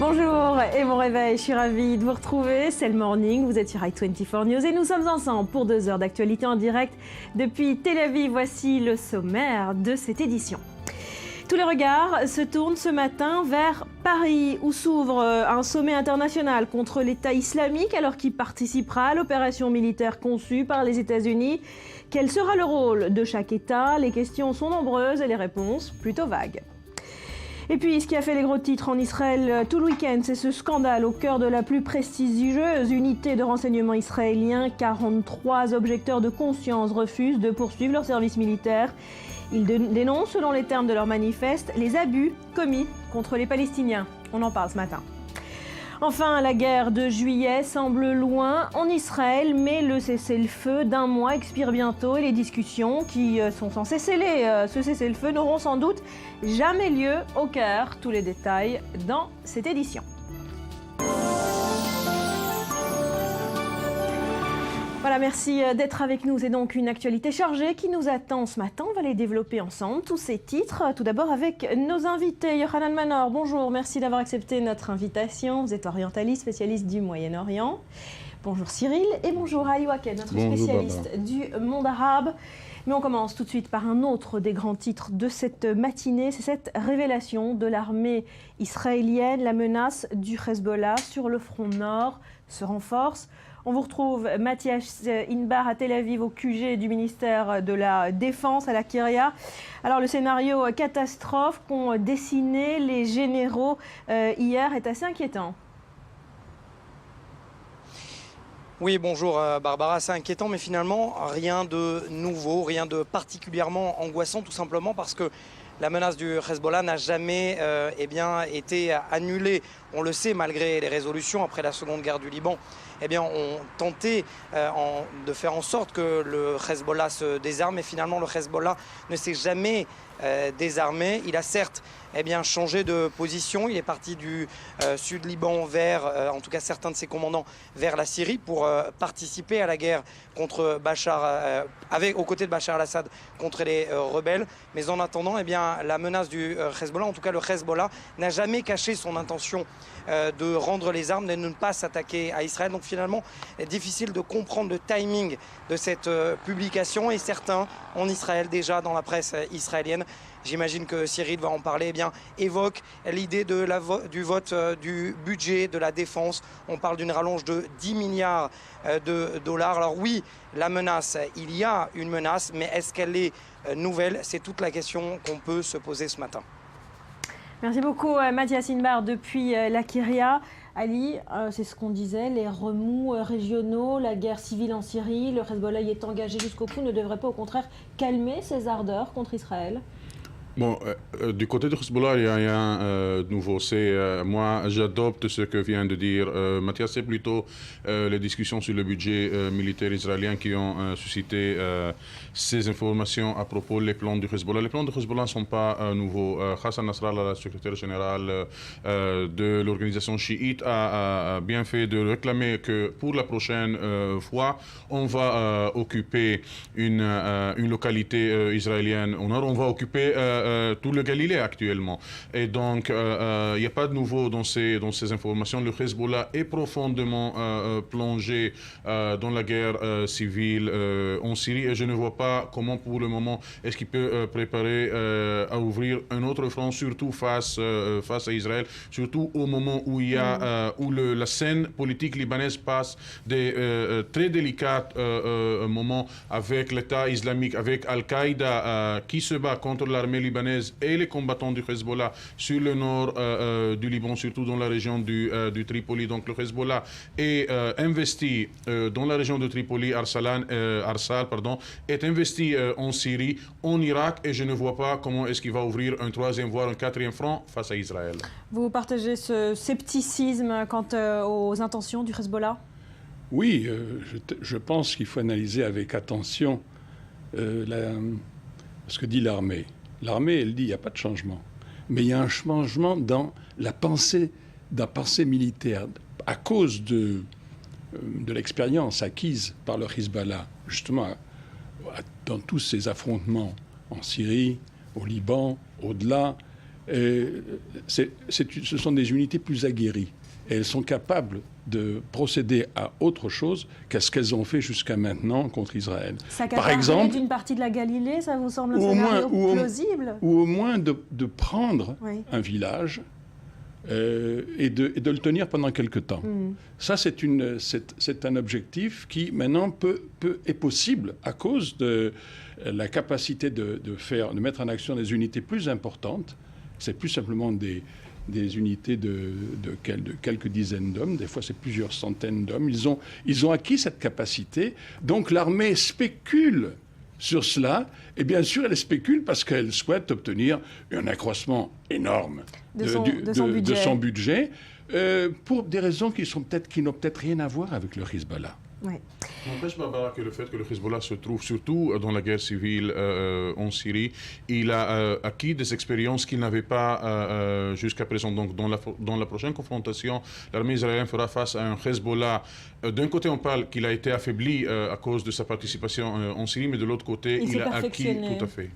Bonjour et bon réveil, je suis ravie de vous retrouver, c'est le morning, vous êtes sur i24 News et nous sommes ensemble pour 2 heures d'actualité en direct depuis Tel Aviv. Voici le sommaire de cette édition. Tous les regards se tournent ce matin vers Paris, où s'ouvre un sommet international contre l'État islamique, alors qu'il participera à l'opération militaire conçue par les États-Unis. Quel sera le rôle de chaque État? Les questions sont nombreuses et les réponses plutôt vagues. Et puis, ce qui a fait les gros titres en Israël tout le week-end, c'est ce scandale au cœur de la plus prestigieuse unité de renseignement israélien. 43 objecteurs de conscience refusent de poursuivre leur service militaire. Ils dénoncent, selon les termes de leur manifeste, les abus commis contre les Palestiniens. On en parle ce matin. Enfin, la guerre de juillet semble loin en Israël, mais le cessez-le-feu d'un mois expire bientôt et les discussions qui sont censées sceller ce cessez-le-feu n'auront sans doute jamais lieu au Caire. Tous les détails dans cette édition. Voilà, merci d'être avec nous. C'est donc une actualité chargée qui nous attend ce matin. On va les développer ensemble, tous ces titres. Tout d'abord avec nos invités. Yohanan Manor, bonjour, merci d'avoir accepté notre invitation. Vous êtes orientaliste, spécialiste du Moyen-Orient. Bonjour Cyril et bonjour Ali Waken, notre spécialiste du monde arabe. Mais on commence tout de suite par un autre des grands titres de cette matinée. C'est cette révélation de l'armée israélienne. La menace du Hezbollah sur le front nord se renforce. On vous retrouve Mathias Inbar à Tel Aviv au QG du ministère de la Défense à la Kyria. Alors le scénario catastrophe qu'ont dessiné les généraux hier est assez inquiétant. Oui, bonjour Barbara, c'est inquiétant mais finalement rien de nouveau, rien de particulièrement angoissant, tout simplement parce que la menace du Hezbollah n'a jamais été annulée. On le sait, malgré les résolutions après la seconde guerre du Liban, ont tenté de faire en sorte que le Hezbollah se désarme. Et finalement, le Hezbollah ne s'est jamais désarmé. Il a certes changé de position. Il est parti du sud Liban vers, en tout cas certains de ses commandants, vers la Syrie pour participer à la guerre contre aux côtés de Bachar al-Assad contre les rebelles. Mais en attendant, la menace du Hezbollah, en tout cas le Hezbollah, n'a jamais caché son intention de rendre les armes, de ne pas s'attaquer à Israël. Donc finalement, il est difficile de comprendre le timing de cette publication. Et certains en Israël, déjà dans la presse israélienne, j'imagine que Cyril va en parler, évoquent l'idée du vote du budget de la défense. On parle d'une rallonge de 10 milliards de dollars. Alors oui, la menace, il y a une menace, mais est-ce qu'elle est nouvelle? C'est toute la question qu'on peut se poser ce matin. Merci beaucoup Mathias Inbar depuis la Kyria. Ali, c'est ce qu'on disait, les remous régionaux, la guerre civile en Syrie, le Hezbollah y est engagé jusqu'au bout, ne devrait pas au contraire calmer ses ardeurs contre Israël? Bon, du côté de Hezbollah, il n'y a rien de nouveau. Moi, j'adopte ce que vient de dire Mathias. C'est plutôt les discussions sur le budget militaire israélien qui ont suscité ces informations à propos des plans du Hezbollah. Les plans du Hezbollah ne sont pas nouveaux. Hassan Nasrallah, le secrétaire général de l'organisation chiite, a bien fait de réclamer que pour la prochaine fois, on va occuper une localité israélienne au nord. On va occuper tout le Galilée actuellement. Et donc, il n'y a pas de nouveau dans ces informations. Le Hezbollah est profondément plongé dans la guerre civile en Syrie et je ne vois pas comment, pour le moment, est-ce qu'il peut préparer à ouvrir un autre front, surtout face à Israël, surtout au moment où il y a où la scène politique libanaise passe des très délicats moments avec l'État islamique, avec Al-Qaïda qui se bat contre l'armée libanaise et les combattants du Hezbollah sur le nord du Liban, surtout dans la région du Tripoli. Donc le Hezbollah est investi dans la région de Tripoli, Arsal, est investi en Syrie, en Irak, et je ne vois pas comment est-ce qu'il va ouvrir un troisième, voire un quatrième front face à Israël. Vous partagez ce scepticisme quant aux intentions du Hezbollah? Oui, je pense qu'il faut analyser avec attention ce que dit l'armée. L'armée, elle dit qu'il n'y a pas de changement. Mais il y a un changement dans la pensée militaire. À cause de l'expérience acquise par le Hezbollah, justement, dans tous ces affrontements en Syrie, au Liban, au-delà, ce sont des unités plus aguerries. Et elles sont capables de procéder à autre chose qu'à ce qu'elles ont fait jusqu'à maintenant contre Israël. Par exemple, d'une partie de la Galilée, ça vous semble un scénario plausible? Ou au moins de prendre un village et de le tenir pendant quelque temps. Ça, c'est un objectif qui maintenant est possible à cause de la capacité de mettre en action des unités plus importantes. C'est plus simplement des unités de quelques dizaines d'hommes, des fois c'est plusieurs centaines d'hommes. Ils ont acquis cette capacité. Donc l'armée spécule sur cela, et bien sûr elle spécule parce qu'elle souhaite obtenir un accroissement énorme de son budget pour des raisons qui n'ont peut-être rien à voir avec le Hezbollah. Oui. N'empêche, Barbara, que le fait que le Hezbollah se trouve surtout dans la guerre civile en Syrie, il a acquis des expériences qu'il n'avait pas jusqu'à présent. Donc, dans la prochaine confrontation, l'armée israélienne fera face à un Hezbollah. D'un côté, on parle qu'il a été affaibli à cause de sa participation en Syrie, mais de l'autre côté, il a acquis tout à fait.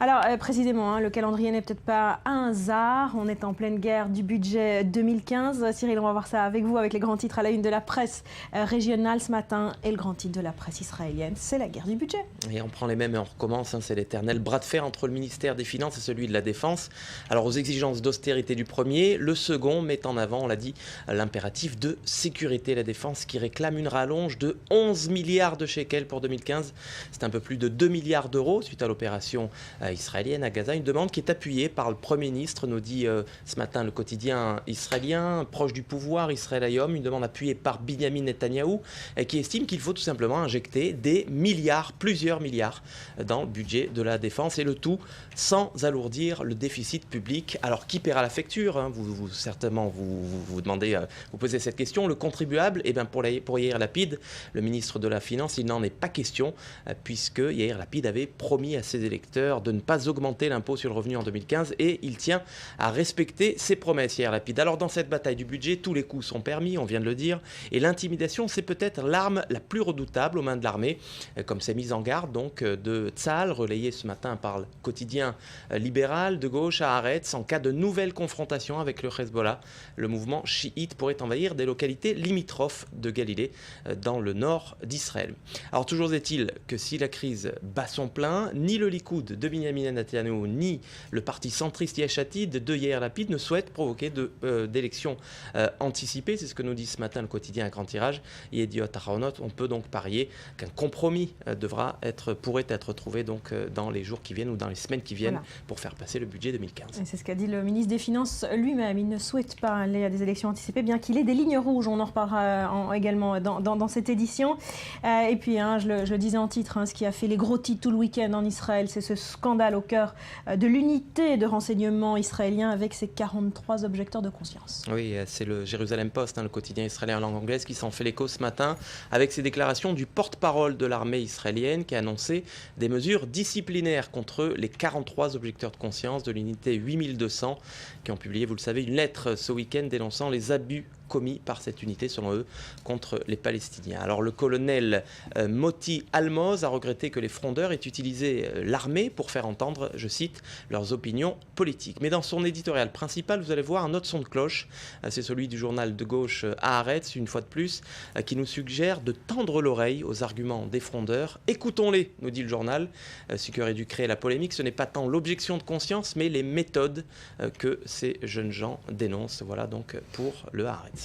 Alors, précisément, le calendrier n'est peut-être pas un hasard. On est en pleine guerre du budget 2015. Cyril, on va voir ça avec vous, avec les grands titres à la une de la presse régionale ce matin et le grand titre de la presse israélienne. C'est la guerre du budget. Et on prend les mêmes et on recommence. C'est l'éternel bras de fer entre le ministère des Finances et celui de la Défense. Alors, aux exigences d'austérité du premier, le second met en avant, on l'a dit, l'impératif de sécurité. La Défense qui réclame une rallonge de 11 milliards de shekels pour 2015. C'est un peu plus de 2 milliards d'euros suite à l'opération israélienne à Gaza, une demande qui est appuyée par le Premier ministre, nous dit ce matin le quotidien israélien, proche du pouvoir, Israël Hayom, une demande appuyée par Binyamin Netanyahou, qui estime qu'il faut tout simplement injecter des milliards, plusieurs milliards, dans le budget de la défense, et le tout sans alourdir le déficit public. Alors qui paiera la facture, certainement vous demandez, vous posez cette question, le contribuable. Eh bien pour Yair Lapid, le ministre de la Finance, il n'en est pas question, puisque Yair Lapid avait promis à ses électeurs de ne pas augmenter l'impôt sur le revenu en 2015 et il tient à respecter ses promesses, Yair Lapid. Alors dans cette bataille du budget, tous les coups sont permis, on vient de le dire, et l'intimidation, c'est peut-être l'arme la plus redoutable aux mains de l'armée, comme c'est mise en garde donc de Tzahal, relayé ce matin par le quotidien libéral de gauche à Haaretz. En cas de nouvelle confrontation avec le Hezbollah, le mouvement chiite pourrait envahir des localités limitrophes de Galilée dans le nord d'Israël. Alors toujours est-il que si la crise bat son plein, ni le Likoud de Binyamin Netanyahou ni le parti centriste Yesh Atid de Yair Lapid ne souhaitent provoquer d'élections anticipées. C'est ce que nous dit ce matin le quotidien à grand tirage Yediot Ahronot. On peut donc parier qu'un compromis pourrait être trouvé donc dans les jours qui viennent ou dans les semaines qui viennent pour faire passer le budget 2015. Et c'est ce qu'a dit le ministre des Finances lui-même. Il ne souhaite pas aller à des élections anticipées, bien qu'il ait des lignes rouges. On en reparlera également dans cette édition. Et puis, je le disais en titre, ce qui a fait les gros titres tout le week-end en Israël, c'est ce scandale au cœur de l'unité de renseignement israélien avec ses 43 objecteurs de conscience. Oui, c'est le Jérusalem Post, le quotidien israélien en langue anglaise, qui s'en fait l'écho ce matin avec ces déclarations du porte-parole de l'armée israélienne qui a annoncé des mesures disciplinaires contre les 43 objecteurs de conscience de l'unité 8200 qui ont publié, vous le savez, une lettre ce week-end dénonçant les abus commis par cette unité, selon eux, contre les Palestiniens. Alors le colonel Moti Almoz a regretté que les frondeurs aient utilisé l'armée pour faire entendre, je cite, leurs opinions politiques. Mais dans son éditorial principal, vous allez voir un autre son de cloche, c'est celui du journal de gauche Haaretz, une fois de plus, qui nous suggère de tendre l'oreille aux arguments des frondeurs. Écoutons-les, nous dit le journal. Ce qui aurait dû créer la polémique, ce n'est pas tant l'objection de conscience, mais les méthodes que ces jeunes gens dénoncent. Voilà donc pour le Haaretz.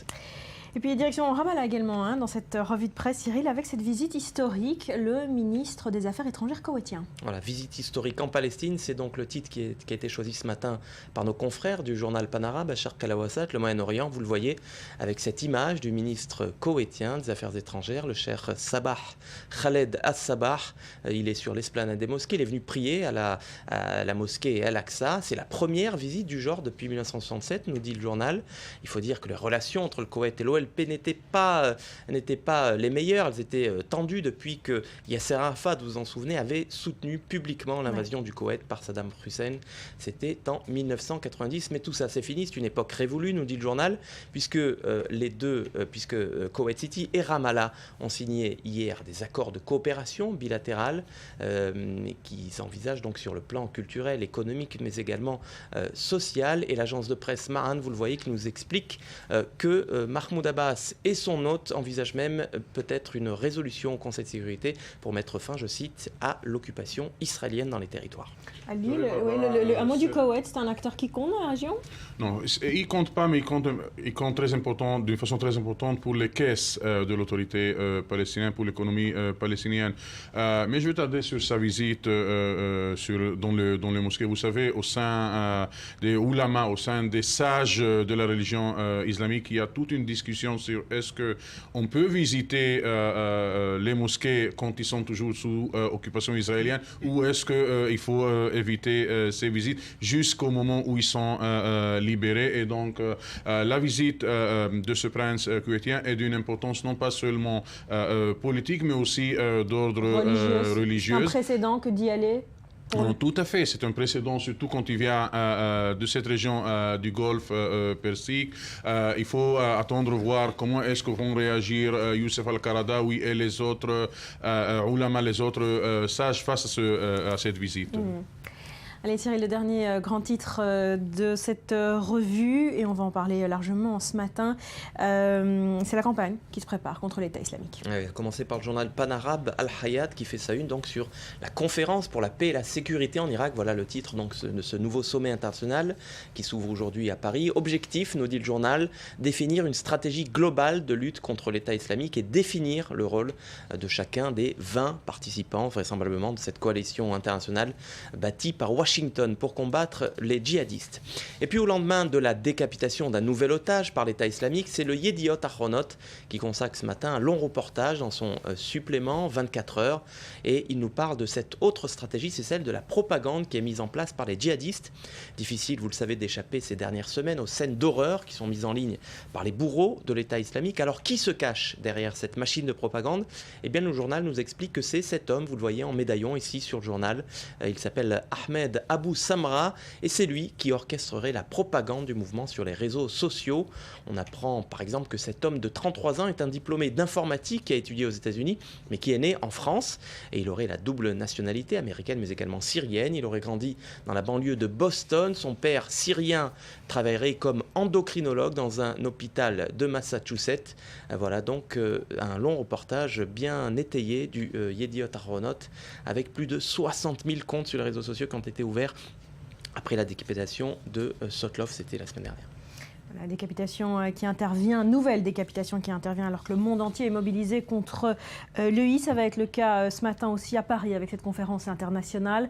Et puis direction Ramallah également, dans cette revue de presse, Cyril, avec cette visite historique, le ministre des Affaires étrangères koweïtien. Voilà, visite historique en Palestine, c'est donc le titre qui a été choisi ce matin par nos confrères du journal Panara, Bachar Kalawassat, le Moyen-Orient, vous le voyez, avec cette image du ministre koweïtien des Affaires étrangères, le cher Sabah Khaled As-Sabah. Il est sur l'esplanade des mosquées, il est venu prier à la mosquée Al-Aqsa. C'est la première visite du genre depuis 1967, nous dit le journal. Il faut dire que les relations entre le Koweït et l'OLP n'étaient pas les meilleures. Elles étaient tendues depuis que Yasser Arafat, vous vous en souvenez, avait soutenu publiquement l'invasion du Koweït par Saddam Hussein. C'était en 1990. Mais tout ça, c'est fini. C'est une époque révolue, nous dit le journal, puisque Koweït City et Ramallah ont signé hier des accords de coopération bilatérale qui s'envisagent donc sur le plan culturel, économique, mais également social. Et l'agence de presse Mahan, vous le voyez, qui nous explique que Mahmoud Abbas et son hôte envisagent même peut-être une résolution au Conseil de sécurité pour mettre fin, je cite, à l'occupation israélienne dans les territoires. Ali, le hameau du Koweït, c'est un acteur qui compte dans la région? Non, il ne compte pas, mais il compte très important, d'une façon très importante pour les caisses de l'autorité palestinienne, pour l'économie palestinienne. Mais je vais tarder sur sa visite dans les mosquées. Vous savez, au sein des oulémas, au sein des sages de la religion islamique, il y a toute une discussion sur est-ce qu'on peut visiter les mosquées quand ils sont toujours sous occupation israélienne, ou est-ce qu'il faut éviter ces visites jusqu'au moment où ils sont libérés. Et donc la visite de ce prince koweïtien est d'une importance non pas seulement politique, mais aussi d'ordre religieux. C'est un précédent que d'y aller? Non, tout à fait. C'est un précédent, surtout quand il vient de cette région du Golfe Persique. Il faut attendre voir comment est-ce que vont réagir Youssef Al-Qaradawi et les autres ulama, les autres sages face à cette visite. Allez Thierry, le dernier grand titre de cette revue, et on va en parler largement ce matin, c'est la campagne qui se prépare contre l'État islamique. On va commencer par le journal panarabe Al-Hayat qui fait sa une donc sur la conférence pour la paix et la sécurité en Irak. Voilà le titre donc de ce nouveau sommet international qui s'ouvre aujourd'hui à Paris. Objectif, nous dit le journal, définir une stratégie globale de lutte contre l'État islamique et définir le rôle de chacun des 20 participants vraisemblablement de cette coalition internationale bâtie par Washington pour combattre les djihadistes. Et puis au lendemain de la décapitation d'un nouvel otage par l'État islamique, c'est le Yediot Ahronot qui consacre ce matin un long reportage dans son supplément 24 heures. Et il nous parle de cette autre stratégie, c'est celle de la propagande qui est mise en place par les djihadistes. Difficile, vous le savez, d'échapper ces dernières semaines aux scènes d'horreur qui sont mises en ligne par les bourreaux de l'État islamique. Alors qui se cache derrière cette machine de propagande? Eh bien le journal nous explique que c'est cet homme, vous le voyez en médaillon ici sur le journal. Il s'appelle Ahmed Abou Samra et c'est lui qui orchestrerait la propagande du mouvement sur les réseaux sociaux. On apprend par exemple que cet homme de 33 ans est un diplômé d'informatique qui a étudié aux États-Unis mais qui est né en France et il aurait la double nationalité américaine mais également syrienne. Il aurait grandi dans la banlieue de Boston. Son père syrien travaillerait comme endocrinologue dans un hôpital de Massachusetts. Voilà donc un long reportage bien étayé du Yediot Ahronot avec plus de 60 000 comptes sur les réseaux sociaux qui ont été ouverts après la décapitation de Sotlov, c'était la semaine dernière. La décapitation qui intervient, nouvelle décapitation qui intervient alors que le monde entier est mobilisé contre l'EI. Ça va être le cas ce matin aussi à Paris avec cette conférence internationale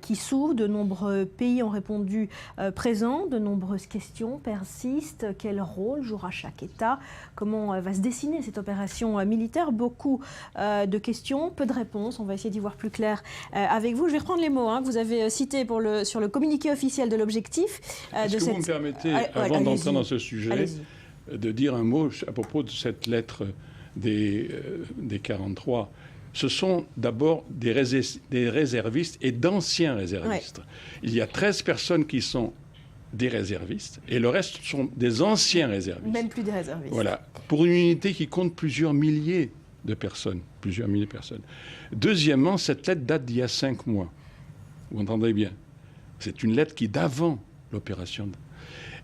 qui s'ouvre. De nombreux pays ont répondu présents, de nombreuses questions persistent. Quel rôle jouera chaque État? Comment va se dessiner cette opération militaire? Beaucoup de questions, peu de réponses. On va essayer d'y voir plus clair avec vous. Je vais reprendre les mots que vous avez cités sur le communiqué officiel de l'objectif. Est-ce que vous me permettez, avant d'entrer dans ce sujet, de dire un mot à propos de cette lettre des 43. Ce sont d'abord des réservistes et d'anciens réservistes. Ouais. Il y a 13 personnes qui sont des réservistes et le reste sont des anciens réservistes. Même plus des réservistes. Voilà. Pour une unité qui compte plusieurs milliers de personnes. Deuxièmement, cette lettre date d'il y a 5 mois. Vous entendez bien. C'est une lettre qui est d'avant l'opération.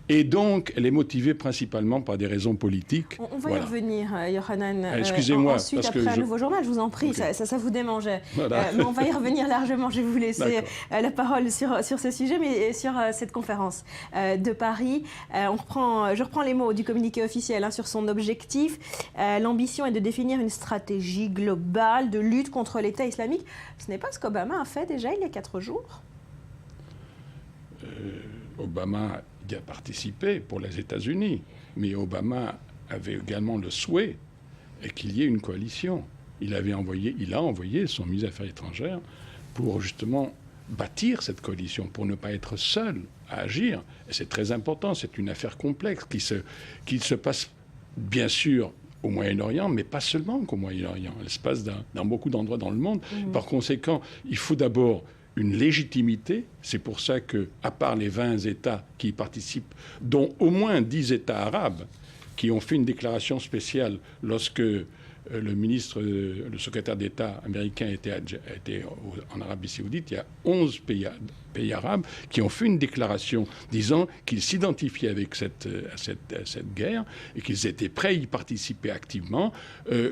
Et donc, elle est motivée principalement par des raisons politiques. On va y revenir, Yohanan. Excusez-moi. Ensuite, après un nouveau journal, je vous en prie, okay. ça vous démangeait. Voilà. Mais on va y revenir largement. Je vais vous laisser la parole sur ce sujet, mais sur cette conférence de Paris. Je reprends les mots du communiqué officiel sur son objectif. L'ambition est de définir une stratégie globale de lutte contre l'État islamique. Ce n'est pas ce qu'Obama a fait déjà il y a 4 jours. Obama y a participé pour les États-Unis, mais Obama avait également le souhait qu'il y ait une coalition. Il a envoyé son ministre des Affaires étrangères pour justement bâtir cette coalition, pour ne pas être seul à agir. Et c'est très important, c'est une affaire complexe qui se passe bien sûr, au Moyen-Orient, mais pas seulement qu'au Moyen-Orient. Elle se passe dans beaucoup d'endroits dans le monde. Par conséquent, il faut d'abord une légitimité. C'est pour ça que, à part les 20 États qui y participent, dont au moins 10 États arabes, qui ont fait une déclaration spéciale lorsque le secrétaire d'État américain était en Arabie Saoudite, il y a 11 pays arabes qui ont fait une déclaration disant qu'ils s'identifiaient avec cette guerre et qu'ils étaient prêts à y participer activement,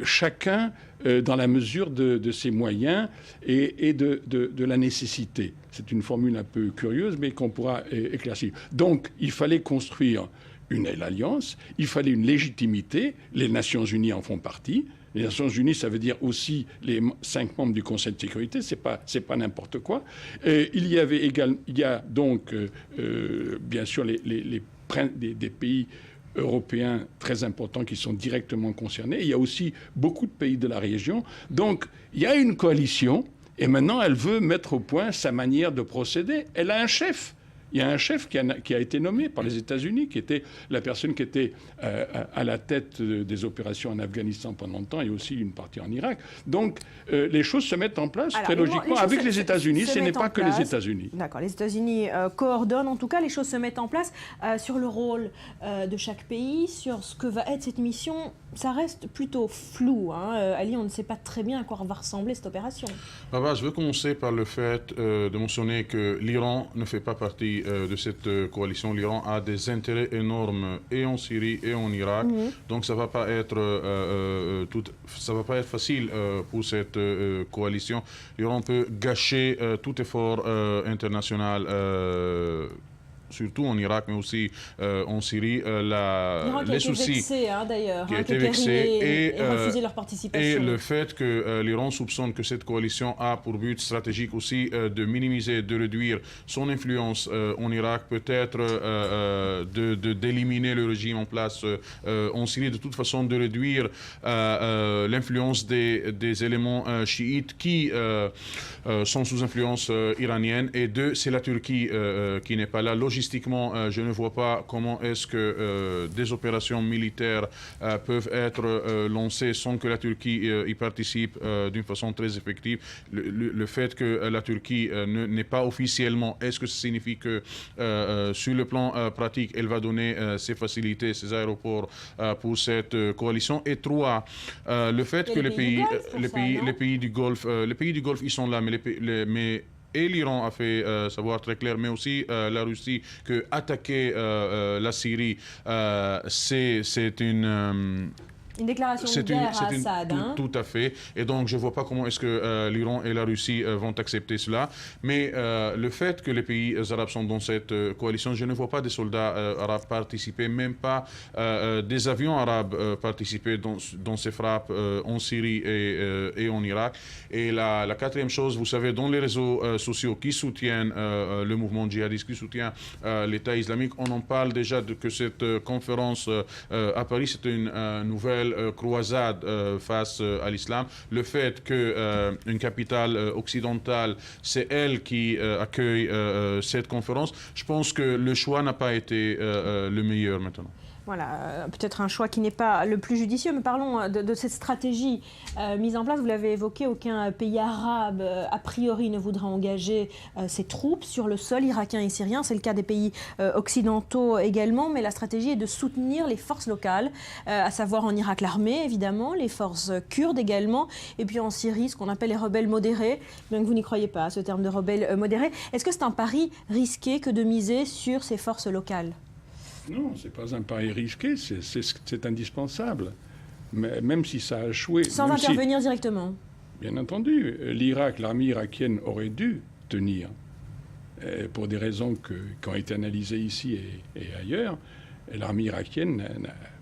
chacun dans la mesure de ses moyens et de la nécessité. C'est une formule un peu curieuse, mais qu'on pourra éclaircir. Donc, il fallait construire une alliance, il fallait une légitimité, les Nations Unies en font partie. Les Nations Unies, ça veut dire aussi les 5 membres du Conseil de sécurité, c'est pas n'importe quoi. Il y a donc, bien sûr, des pays européens très importants qui sont directement concernés. Il y a aussi beaucoup de pays de la région. Donc, il y a une coalition, et maintenant, elle veut mettre au point sa manière de procéder. Elle a un chef. Il y a un chef qui a été nommé par les États-Unis, qui était la personne qui était à la tête des opérations en Afghanistan pendant longtemps et aussi une partie en Irak. Donc, les choses se mettent en place très logiquement avec les États-Unis. Ce n'est pas que les États-Unis. D'accord, les États-Unis coordonnent. En tout cas, les choses se mettent en place. Sur le rôle de chaque pays, sur ce que va être cette mission, ça reste plutôt flou. Ali, on ne sait pas très bien à quoi va ressembler cette opération. Je veux commencer par le fait de mentionner que l'Iran ne fait pas partie de cette coalition. L'Iran a des intérêts énormes et en Syrie et en Irak. Donc ça va pas être facile pour cette coalition. L'Iran peut gâcher tout effort international. Surtout en Irak, mais aussi en Syrie, les soucis vexé, d'ailleurs, qui a été vexé et refusé leur participation. Et le fait que l'Iran soupçonne que cette coalition a pour but stratégique aussi de minimiser, de réduire son influence en Irak, peut-être d'éliminer le régime en place en Syrie, de toute façon de réduire l'influence des éléments chiites qui sont sous influence iranienne. Et c'est la Turquie qui n'est pas là. Logistiquement, je ne vois pas comment est-ce que des opérations militaires peuvent être lancées sans que la Turquie y participe d'une façon très effective. Le fait que la Turquie n'est pas officiellement, est-ce que ça signifie que sur le plan pratique, elle va donner ses facilités, ses aéroports pour cette coalition? Et 3, le fait que les pays du Golfe, ils sont là, mais et l'Iran a fait savoir très clair, mais aussi la Russie, que attaquer la Syrie, c'est une déclaration de guerre à Assad. Tout à fait. Et donc, je ne vois pas comment est-ce que l'Iran et la Russie vont accepter cela. Mais le fait que les pays arabes sont dans cette coalition, je ne vois pas des soldats arabes participer, même pas des avions arabes participer dans ces frappes en Syrie et en Irak. Et la 4e chose, vous savez, dans les réseaux sociaux qui soutiennent le mouvement djihadiste, qui soutient l'État islamique, on en parle déjà que cette conférence à Paris, c'est une nouvelle croisade face à l'islam. Le fait qu'une capitale occidentale, c'est elle qui accueille cette conférence, je pense que le choix n'a pas été le meilleur maintenant. Voilà, peut-être un choix qui n'est pas le plus judicieux, mais parlons de cette stratégie mise en place. Vous l'avez évoqué, aucun pays arabe, a priori, ne voudra engager ses troupes sur le sol irakien et syrien. C'est le cas des pays occidentaux également, mais la stratégie est de soutenir les forces locales, à savoir en Irak l'armée, évidemment, les forces kurdes également, et puis en Syrie, ce qu'on appelle les rebelles modérés, bien que vous n'y croyez pas à ce terme de rebelles modérés. Est-ce que c'est un pari risqué que de miser sur ces forces locales ? Non, ce n'est pas un pari risqué, c'est indispensable. Mais même si ça a échoué... Sans intervenir directement. Bien entendu. L'armée irakienne aurait dû tenir, pour des raisons qui ont été analysées ici et ailleurs. L'armée irakienne,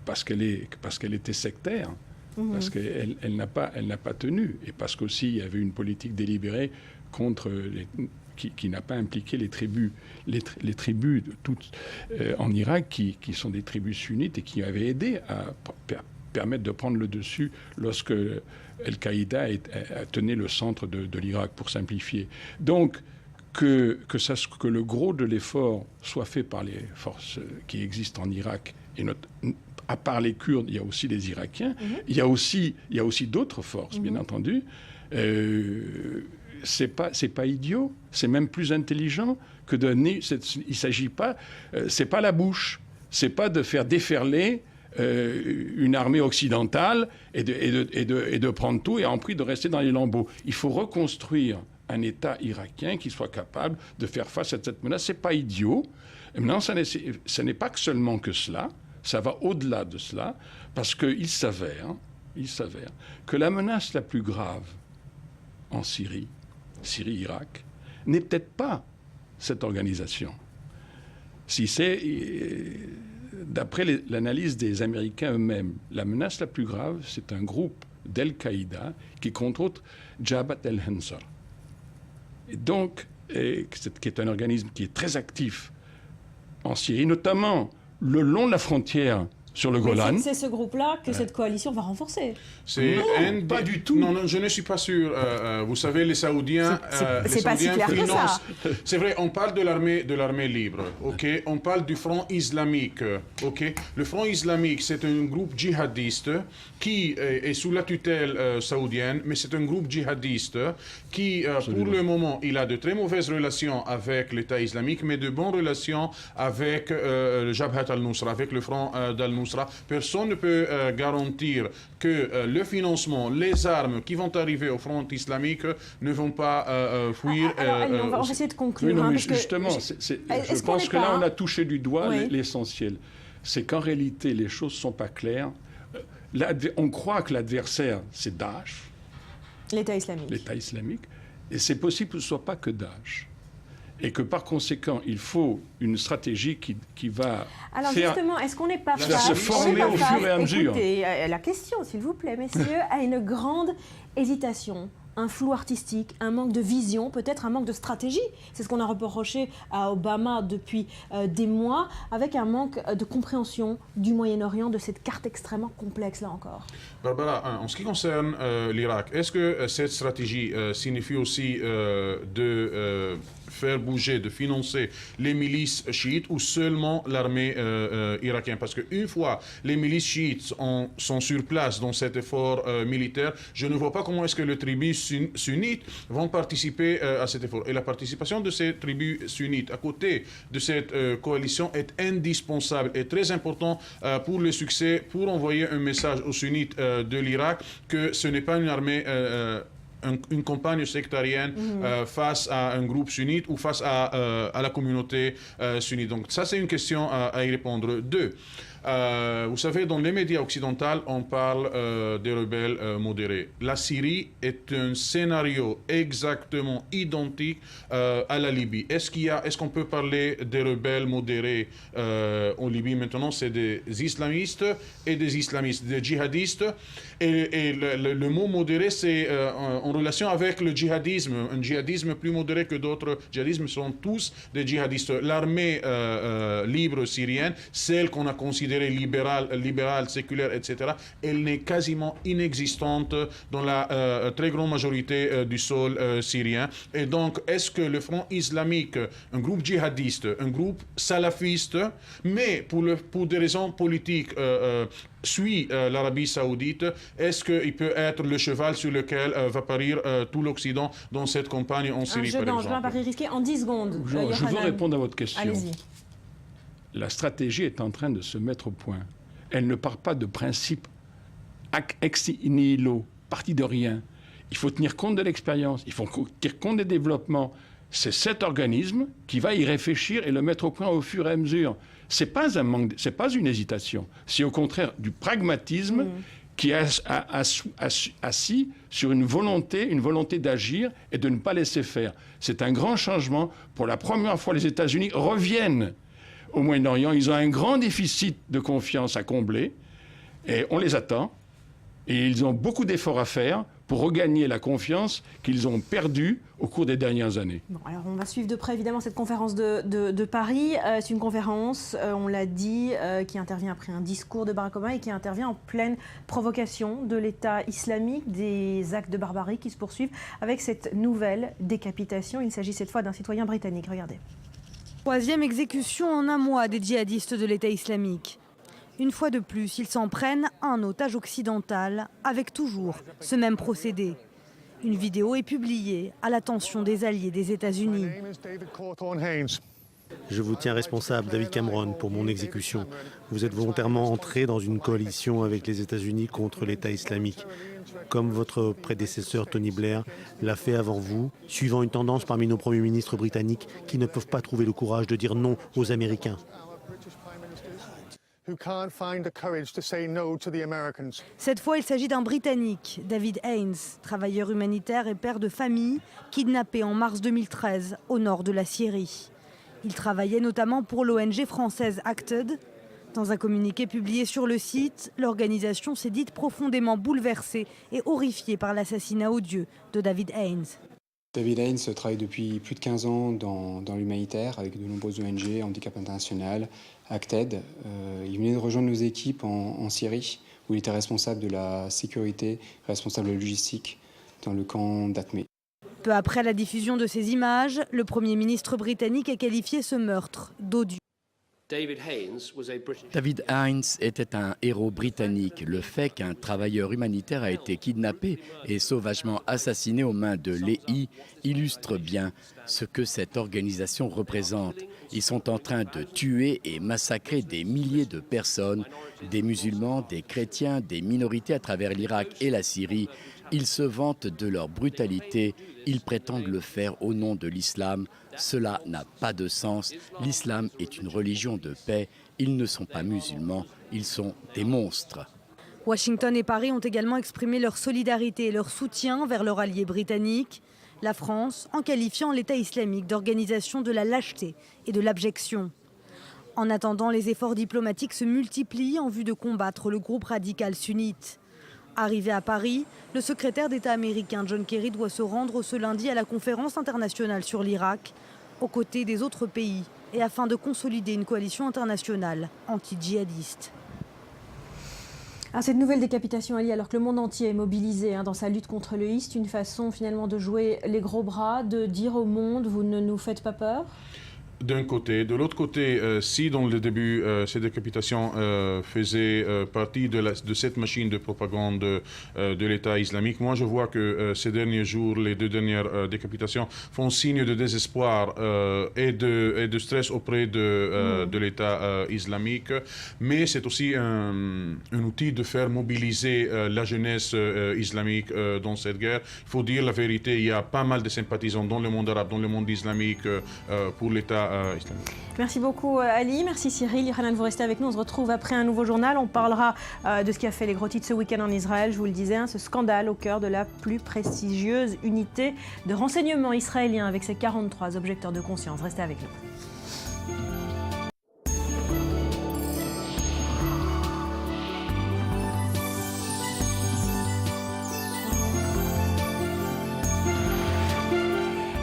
parce qu'elle était sectaire, parce qu'elle n'a pas tenu, et parce qu'aussi il y avait une politique délibérée contre qui n'a pas impliqué les tribus en Irak, qui sont des tribus sunnites et qui avaient aidé à permettre de prendre le dessus lorsque Al-Qaïda tenait le centre de l'Irak, pour simplifier. Donc, que le gros de l'effort soit fait par les forces qui existent en Irak, et à part les Kurdes, il y a aussi les Irakiens, il y a aussi d'autres forces, bien entendu. C'est pas idiot, c'est même plus intelligent que de... Il s'agit pas... c'est pas la bouche, c'est pas de faire déferler une armée occidentale et de prendre tout et en prix de rester dans les lambeaux. Il faut reconstruire un État irakien qui soit capable de faire face à cette menace. C'est pas idiot. Et maintenant, ce n'est pas seulement que cela, ça va au-delà de cela, parce qu'il s'avère que la menace la plus grave en Syrie, Irak, n'est peut-être pas cette organisation. Si c'est, d'après l'analyse des Américains eux-mêmes, la menace la plus grave, c'est un groupe d'Al-Qaïda qui contrôle Jabhat al-Ansar. Et donc, qui est un organisme qui est très actif en Syrie, notamment le long de la frontière sur le Golan. C'est ce groupe-là que cette coalition va renforcer. Non, pas du tout. Non, je ne suis pas sûr. Vous savez, les Saoudiens... C'est pas si clair que ça. C'est vrai, on parle de l'armée libre, ok. On parle du Front islamique, ok. Le Front islamique, c'est un groupe djihadiste qui est sous la tutelle saoudienne, mais c'est un groupe djihadiste qui, pour le moment, il a de très mauvaises relations avec l'État islamique, mais de bonnes relations avec le Jabhat al-Nusra, avec le Front d'al-Nusra. Personne ne peut garantir que le financement, les armes qui vont arriver au Front islamique ne vont pas fuir. Allez, on va essayer de conclure. Oui, non, mais parce que justement, je pense que là, on a touché du doigt l'essentiel. C'est qu'en réalité, les choses ne sont pas claires. On croit que l'adversaire, c'est Daesh. L'État islamique. L'État islamique. Et c'est possible que ce ne soit pas que Daesh. Et que par conséquent, il faut une stratégie qui va Alors faire... justement, est-ce qu'on n'est pas face... se former au fur et à mesure. Écoutez, la question, s'il vous plaît, messieurs, a une grande hésitation, un flou artistique, un manque de vision, peut-être un manque de stratégie. C'est ce qu'on a reproché à Obama depuis des mois, avec un manque de compréhension du Moyen-Orient, de cette carte extrêmement complexe, là encore. Barbara, en ce qui concerne l'Irak, est-ce que cette stratégie signifie aussi de faire bouger, de financer les milices chiites ou seulement l'armée irakienne? Parce qu'une fois les milices chiites sont sur place dans cet effort militaire, je ne vois pas comment est-ce que les tribus sunnites vont participer à cet effort. Et la participation de ces tribus sunnites à côté de cette coalition est indispensable et très important pour le succès, pour envoyer un message aux sunnites de l'Irak que ce n'est pas une armée... une campagne sectarienne face à un groupe sunnite ou face à la communauté sunnite. Donc ça, c'est une question à y répondre. Deux, vous savez, dans les médias occidentaux, on parle des rebelles modérés. La Syrie est un scénario exactement identique à la Libye. Est-ce qu'on peut parler des rebelles modérés en Libye maintenant? C'est des islamistes et des islamistes, des djihadistes. Et le mot modéré, c'est en relation avec le djihadisme. Un djihadisme plus modéré que d'autres djihadismes sont tous des djihadistes. L'armée libre syrienne, celle qu'on a considérée libérale, séculaire, etc., elle n'est quasiment inexistante dans la très grande majorité du sol syrien. Et donc, est-ce que le Front islamique, un groupe djihadiste, un groupe salafiste, mais pour des raisons politiques, suit l'Arabie saoudite, est-ce qu'il peut être le cheval sur lequel va parir tout l'Occident dans cette campagne en Syrie, par exemple? Un pari risqué en 10 secondes. Je veux répondre à votre question. Allez-y. La stratégie est en train de se mettre au point. Elle ne part pas de principes ex nihilo, parti de rien. Il faut tenir compte de l'expérience, il faut tenir compte des développements. C'est cet organisme qui va y réfléchir et le mettre au point au fur et à mesure. C'est pas un manque, c'est pas une hésitation. C'est au contraire du pragmatisme qui est assis sur une volonté d'agir et de ne pas laisser faire. C'est un grand changement. Pour la première fois, les États-Unis reviennent au Moyen-Orient. Ils ont un grand déficit de confiance à combler et on les attend. Et ils ont beaucoup d'efforts à faire pour regagner la confiance qu'ils ont perdue au cours des dernières années. Bon, alors on va suivre de près évidemment cette conférence de Paris. C'est une conférence, on l'a dit, qui intervient après un discours de Barack Obama et qui intervient en pleine provocation de l'État islamique, des actes de barbarie qui se poursuivent avec cette nouvelle décapitation. Il s'agit cette fois d'un citoyen britannique. Regardez. 3e exécution en un mois des djihadistes de l'État islamique. Une fois de plus, ils s'en prennent à un otage occidental, avec toujours ce même procédé. Une vidéo est publiée à l'attention des alliés des États-Unis. Je vous tiens responsable, David Cameron, pour mon exécution. Vous êtes volontairement entré dans une coalition avec les États-Unis contre l'État islamique, comme votre prédécesseur Tony Blair l'a fait avant vous, suivant une tendance parmi nos premiers ministres britanniques qui ne peuvent pas trouver le courage de dire non aux Américains. Cette fois, il s'agit d'un Britannique, David Haynes, travailleur humanitaire et père de famille, kidnappé en mars 2013 au nord de la Syrie. Il travaillait notamment pour l'ONG française Acted. Dans un communiqué publié sur le site, l'organisation s'est dite profondément bouleversée et horrifiée par l'assassinat odieux de David Haynes. David Haynes travaille depuis plus de 15 ans dans l'humanitaire avec de nombreuses ONG, Handicap International, Acted. Il venait de rejoindre nos équipes en Syrie, où il était responsable de la sécurité, responsable de la logistique dans le camp d'Atmé. Peu après la diffusion de ces images, le Premier ministre britannique a qualifié ce meurtre d'odieux. David Haynes était un héros britannique. Le fait qu'un travailleur humanitaire a été kidnappé et sauvagement assassiné aux mains de l'EI illustre bien ce que cette organisation représente. Ils sont en train de tuer et massacrer des milliers de personnes, des musulmans, des chrétiens, des minorités à travers l'Irak et la Syrie. Ils se vantent de leur brutalité. Ils prétendent le faire au nom de l'islam. Cela n'a pas de sens. L'islam est une religion de paix. Ils ne sont pas musulmans, ils sont des monstres. Washington et Paris ont également exprimé leur solidarité et leur soutien vers leur allié britannique. La France en qualifiant l'État islamique d'organisation de la lâcheté et de l'abjection. En attendant, les efforts diplomatiques se multiplient en vue de combattre le groupe radical sunnite. Arrivé à Paris, le secrétaire d'État américain John Kerry doit se rendre ce lundi à la conférence internationale sur l'Irak, aux côtés des autres pays, et afin de consolider une coalition internationale anti-djihadiste. Cette nouvelle décapitation, Ali, alors que le monde entier est mobilisé dans sa lutte contre le IS, une façon finalement de jouer les gros bras, de dire au monde, vous ne nous faites pas peur ? D'un côté. De l'autre côté, si dans le début, ces décapitations faisaient partie de cette machine de propagande de l'État islamique, moi je vois que ces derniers jours, les 2 dernières décapitations font signe de désespoir et de stress auprès de l'État islamique. Mais c'est aussi un outil de faire mobiliser la jeunesse islamique dans cette guerre. Il faut dire la vérité, il y a pas mal de sympathisants dans le monde arabe, dans le monde islamique pour l'État islamique. Merci beaucoup Ali, merci Cyril. Yohanan, vous restez avec nous, on se retrouve après un nouveau journal. On parlera de ce qui a fait les gros titres ce week-end en Israël, je vous le disais, ce scandale au cœur de la plus prestigieuse unité de renseignement israélien avec ses 43 objecteurs de conscience. Restez avec nous.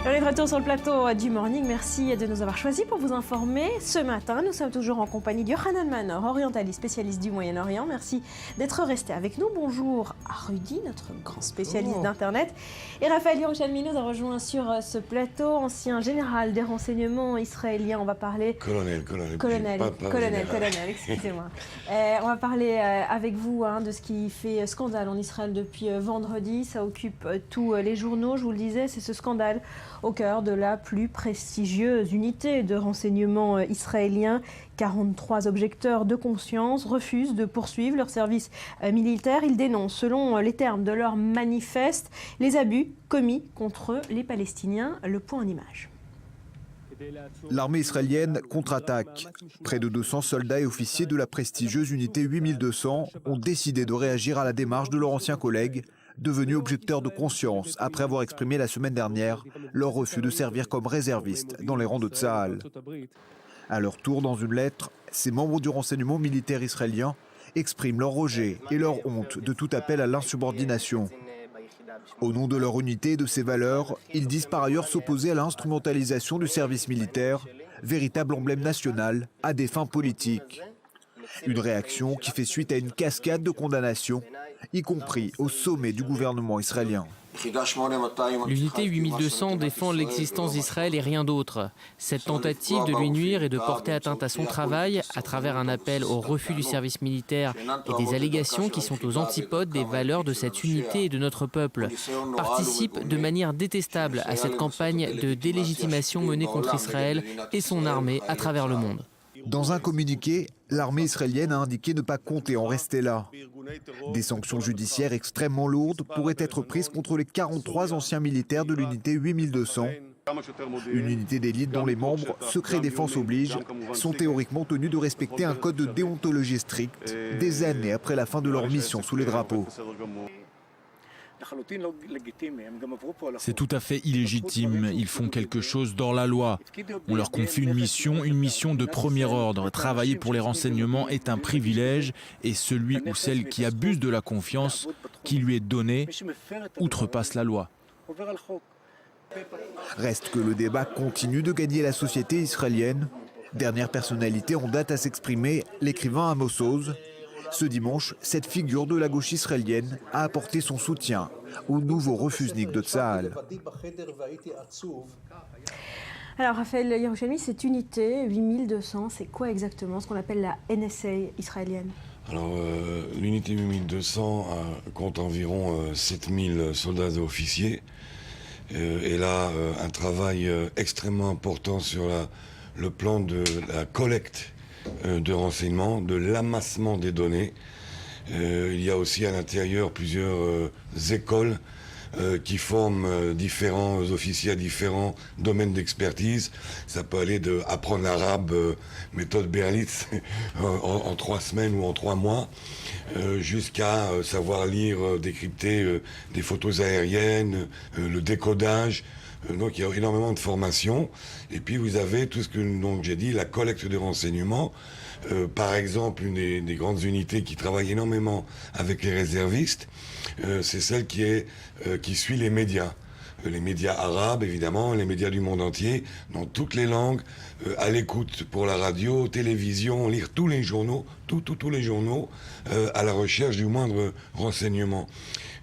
On est de retour sur le plateau du Morning. Merci de nous avoir choisis pour vous informer. Ce matin, nous sommes toujours en compagnie de Yohanan Manor, orientaliste, spécialiste du Moyen-Orient. Merci d'être resté avec nous. Bonjour à Rudy, notre grand spécialiste d'Internet. Et Raphaël Yerushalmi nous a rejoint sur ce plateau, ancien général des renseignements israéliens. On va parler... Colonel, excusez-moi. On va parler avec vous de ce qui fait scandale en Israël depuis vendredi. Ça occupe tous les journaux, je vous le disais, c'est ce scandale au cœur de la plus prestigieuse unité de renseignement israélien. 43 objecteurs de conscience refusent de poursuivre leur service militaire. Ils dénoncent, selon les termes de leur manifeste, les abus commis contre les Palestiniens. Le point en image. L'armée israélienne contre-attaque. Près de 200 soldats et officiers de la prestigieuse unité 8200 ont décidé de réagir à la démarche de leurs anciens collègues, devenus objecteurs de conscience après avoir exprimé la semaine dernière leur refus de servir comme réservistes dans les rangs de Tsahal. À leur tour, dans une lettre, ces membres du renseignement militaire israélien expriment leur rejet et leur honte de tout appel à l'insubordination. Au nom de leur unité et de ses valeurs, ils disent par ailleurs s'opposer à l'instrumentalisation du service militaire, véritable emblème national, à des fins politiques. Une réaction qui fait suite à une cascade de condamnations y compris au sommet du gouvernement israélien. L'unité 8200 défend l'existence d'Israël et rien d'autre. Cette tentative de lui nuire et de porter atteinte à son travail, à travers un appel au refus du service militaire et des allégations qui sont aux antipodes des valeurs de cette unité et de notre peuple, participe de manière détestable à cette campagne de délégitimation menée contre Israël et son armée à travers le monde. Dans un communiqué, l'armée israélienne a indiqué ne pas compter en rester là. Des sanctions judiciaires extrêmement lourdes pourraient être prises contre les 43 anciens militaires de l'unité 8200, une unité d'élite dont les membres, secret défense oblige, sont théoriquement tenus de respecter un code de déontologie strict des années après la fin de leur mission sous les drapeaux. C'est tout à fait illégitime. Ils font quelque chose dans la loi. On leur confie une mission de premier ordre. Travailler pour les renseignements est un privilège et celui ou celle qui abuse de la confiance qui lui est donnée outrepasse la loi. Reste que le débat continue de gagner la société israélienne. Dernière personnalité en date à s'exprimer, l'écrivain Amos Oz. Ce dimanche, cette figure de la gauche israélienne a apporté son soutien au nouveau refusnik de Tsahal. Alors Raphaël Yerushalmi, cette unité 8200, c'est quoi exactement ce qu'on appelle la NSA israélienne? Alors l'unité 8200 compte environ 7000 soldats et officiers. Et là, un travail extrêmement important sur le plan de la collecte de renseignements, de l'amassement des données. Il y a aussi à l'intérieur plusieurs écoles qui forment différents officiers à différents domaines d'expertise. Ça peut aller de apprendre l'arabe, méthode Berlitz, en 3 semaines ou en 3 mois, jusqu'à savoir lire, décrypter des photos aériennes, le décodage. Donc il y a énormément de formations. Et puis vous avez tout ce que j'ai dit, la collecte de renseignements. Par exemple, une des grandes unités qui travaille énormément avec les réservistes, c'est celle qui suit les médias arabes, évidemment, les médias du monde entier, dans toutes les langues, à l'écoute pour la radio, télévision, lire tous les journaux, tous les journaux, à la recherche du moindre renseignement.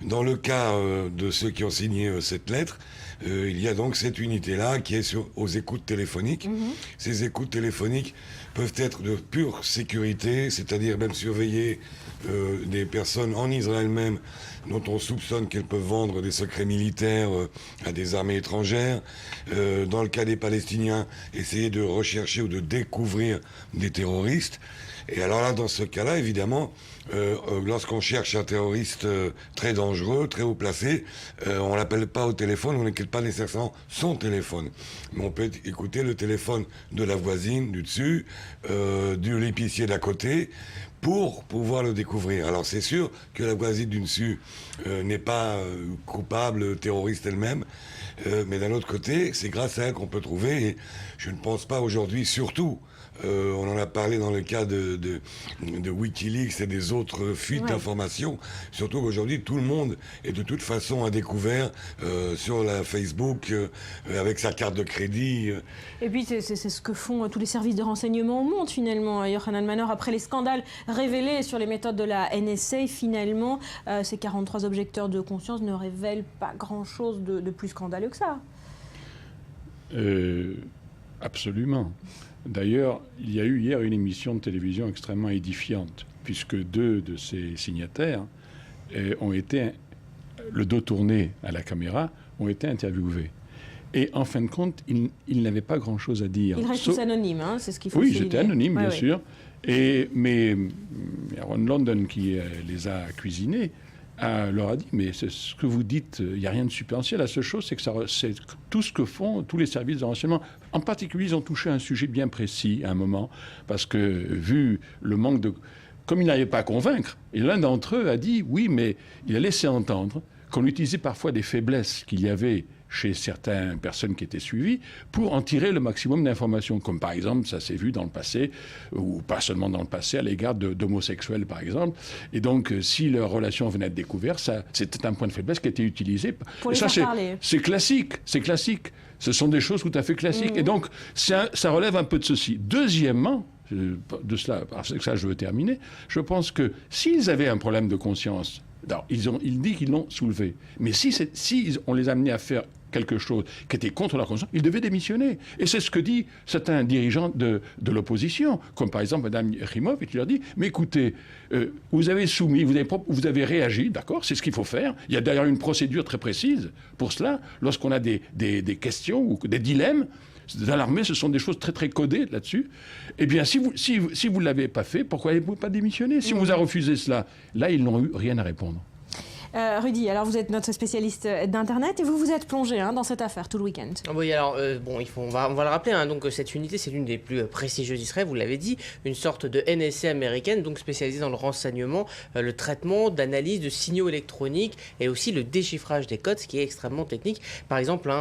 Dans le cas de ceux qui ont signé cette lettre, il y a donc cette unité-là qui est aux écoutes téléphoniques. Ces écoutes téléphoniques peuvent être de pure sécurité, c'est-à-dire même surveiller des personnes en Israël même dont on soupçonne qu'elles peuvent vendre des secrets militaires à des armées étrangères. Dans le cas des Palestiniens, essayer de rechercher ou de découvrir des terroristes. Et alors là, dans ce cas-là, évidemment, lorsqu'on cherche un terroriste très dangereux, très haut placé, on l'appelle pas au téléphone, on n'écoute pas nécessairement son téléphone. Mais on peut écouter le téléphone de la voisine du dessus, de l'épicier d'à côté, pour pouvoir le découvrir. Alors c'est sûr que la voisine du dessus n'est pas coupable, terroriste elle-même, mais d'un autre côté, c'est grâce à elle qu'on peut trouver, et je ne pense pas aujourd'hui, surtout, on en a parlé dans le cas de Wikileaks et des autres fuites d'informations. Surtout qu'aujourd'hui, tout le monde est de toute façon à découvert sur la Facebook avec sa carte de crédit. Et puis, c'est ce que font tous les services de renseignement au monde, finalement. Yochanan Manor, après les scandales révélés sur les méthodes de la NSA, finalement, ces 43 objecteurs de conscience ne révèlent pas grand-chose de plus scandaleux que ça. Absolument. D'ailleurs, il y a eu hier une émission de télévision extrêmement édifiante, puisque 2 de ces signataires ont été, le dos tourné à la caméra, ont été interviewés. Et en fin de compte, ils n'avaient pas grand-chose à dire. Ils restent tous anonymes, hein, c'est ce qu'il faut Oui, souligner. ils étaient anonymes, bien sûr. Mais Ron London, qui les a cuisinés, leur a dit, mais c'est ce que vous dites, il n'y a rien de substantiel. La seule chose, c'est que c'est tout ce que font tous les services de renseignement. En particulier, ils ont touché un sujet bien précis à un moment, parce que vu le manque de... Comme ils n'arrivaient pas à convaincre, et l'un d'entre eux a dit, oui, mais il a laissé entendre qu'on utilisait parfois des faiblesses qu'il y avait chez certaines personnes qui étaient suivies pour en tirer le maximum d'informations, comme par exemple, ça s'est vu dans le passé, ou pas seulement dans le passé, à l'égard d'homosexuels par exemple. Et donc, si leur relation venait d'être découverte, c'était un point de faiblesse qui était utilisé. Pour les faire parler. C'est classique, c'est classique. Ce sont des choses tout à fait classiques. Et donc, ça relève un peu de ceci. Deuxièmement, de cela, parce que ça je veux terminer, je pense que s'ils avaient un problème de conscience, Alors, il dit qu'ils l'ont soulevé. Mais si on les amenait à faire quelque chose qui était contre leur conscience, ils devaient démissionner. Et c'est ce que dit certains dirigeants de l'opposition, comme par exemple Mme Yachimov, et qui leur dit, mais écoutez, vous avez soumis, vous avez réagi, d'accord, c'est ce qu'il faut faire. Il y a d'ailleurs une procédure très précise pour cela. Lorsqu'on a des questions ou des dilemmes, dans l'armée, ce sont des choses très très codées là-dessus. Eh bien, si vous ne l'avez pas fait, pourquoi n'avez-vous pas démissionné? Si on vous a refusé cela, là, ils n'ont eu rien à répondre. Rudy, alors vous êtes notre spécialiste d'Internet et vous êtes plongé dans cette affaire tout le week-end. Oui, alors on va le rappeler, donc cette unité c'est l'une des plus prestigieuses d'Israël, vous l'avez dit, une sorte de NSA américaine, donc spécialisée dans le renseignement, le traitement, d'analyse de signaux électroniques et aussi le déchiffrage des codes, ce qui est extrêmement technique. Par exemple,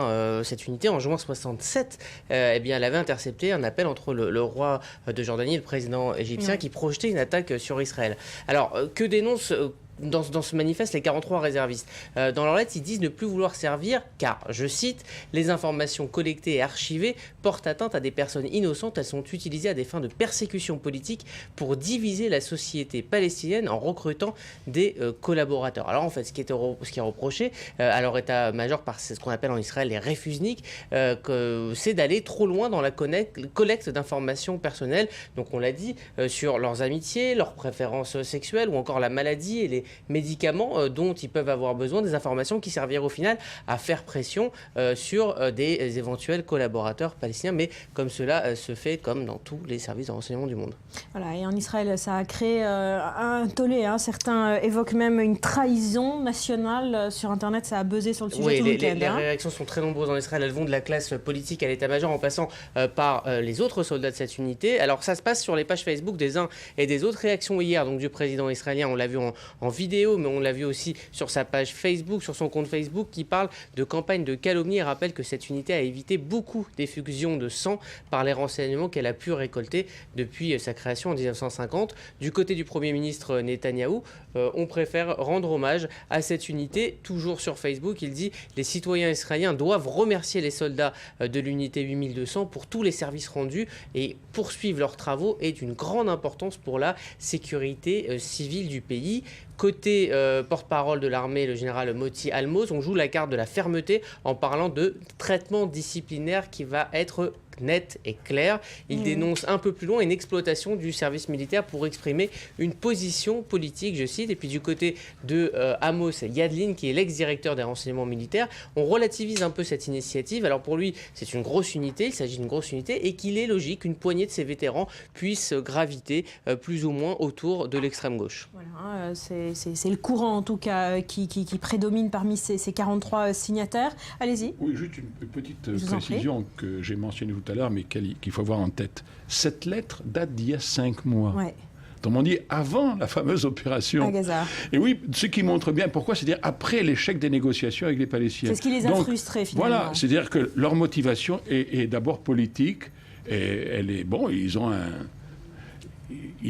cette unité en juin 67, elle avait intercepté un appel entre le roi de Jordanie et le président égyptien qui projetait une attaque sur Israël. Alors, que dénonce dans ce manifeste, les 43 réservistes, dans leur lettre, ils disent ne plus vouloir servir car, je cite, les informations collectées et archivées portent atteinte à des personnes innocentes. Elles sont utilisées à des fins de persécution politique pour diviser la société palestinienne en recrutant des collaborateurs. Alors en fait, ce qui est reproché à leur état-major par ce qu'on appelle en Israël les refusniks, c'est d'aller trop loin dans la collecte d'informations personnelles. Donc on l'a dit, sur leurs amitiés, leurs préférences sexuelles ou encore la maladie et les médicaments dont ils peuvent avoir besoin, des informations qui serviraient au final à faire pression sur des éventuels collaborateurs palestiniens, mais comme cela se fait comme dans tous les services de renseignement du monde. Voilà, et en Israël, ça a créé un tollé. Certains évoquent même une trahison nationale. Sur Internet, ça a buzzé sur le sujet tout le week-end. Les réactions sont très nombreuses en Israël. Elles vont de la classe politique à l'état-major en passant par les autres soldats de cette unité. Alors ça se passe sur les pages Facebook des uns et des autres. Réaction hier donc, du président israélien, on l'a vu en vidéo, mais on l'a vu aussi sur sa page Facebook, sur son compte Facebook, qui parle de campagne de calomnie et rappelle que cette unité a évité beaucoup d'effusions de sang par les renseignements qu'elle a pu récolter depuis sa création en 1950. Du côté du Premier ministre Netanyahou, on préfère rendre hommage à cette unité. Toujours sur Facebook, il dit « Les citoyens israéliens doivent remercier les soldats de l'unité 8200 pour tous les services rendus et poursuivre leurs travaux est d'une grande importance pour la sécurité civile du pays ». Côté porte-parole de l'armée, le général Moti Almoz, on joue la carte de la fermeté en parlant de traitement disciplinaire qui va être net et clair. Il dénonce un peu plus loin une exploitation du service militaire pour exprimer une position politique, je cite. Et puis du côté de Amos Yadlin, qui est l'ex-directeur des renseignements militaires, on relativise un peu cette initiative. Alors pour lui, c'est une grosse unité, il s'agit d'une grosse unité, et qu'il est logique qu'une poignée de ces vétérans puisse graviter plus ou moins autour de l'extrême gauche. Voilà, c'est le courant en tout cas qui prédomine parmi ces 43 signataires. Allez-y. Oui, juste une petite précision que j'ai mentionnée tout à l'heure, mais qu'il faut avoir en tête. Cette lettre date d'il y a 5 mois. Ouais. Autrement dit, avant la fameuse opération. À Gaza. Et oui, ce qui montre bien pourquoi, c'est-à-dire après l'échec des négociations avec les Palestiniens. C'est ce qui les a frustrés finalement. Voilà, c'est-à-dire que leur motivation est d'abord politique, et elle est, bon, ils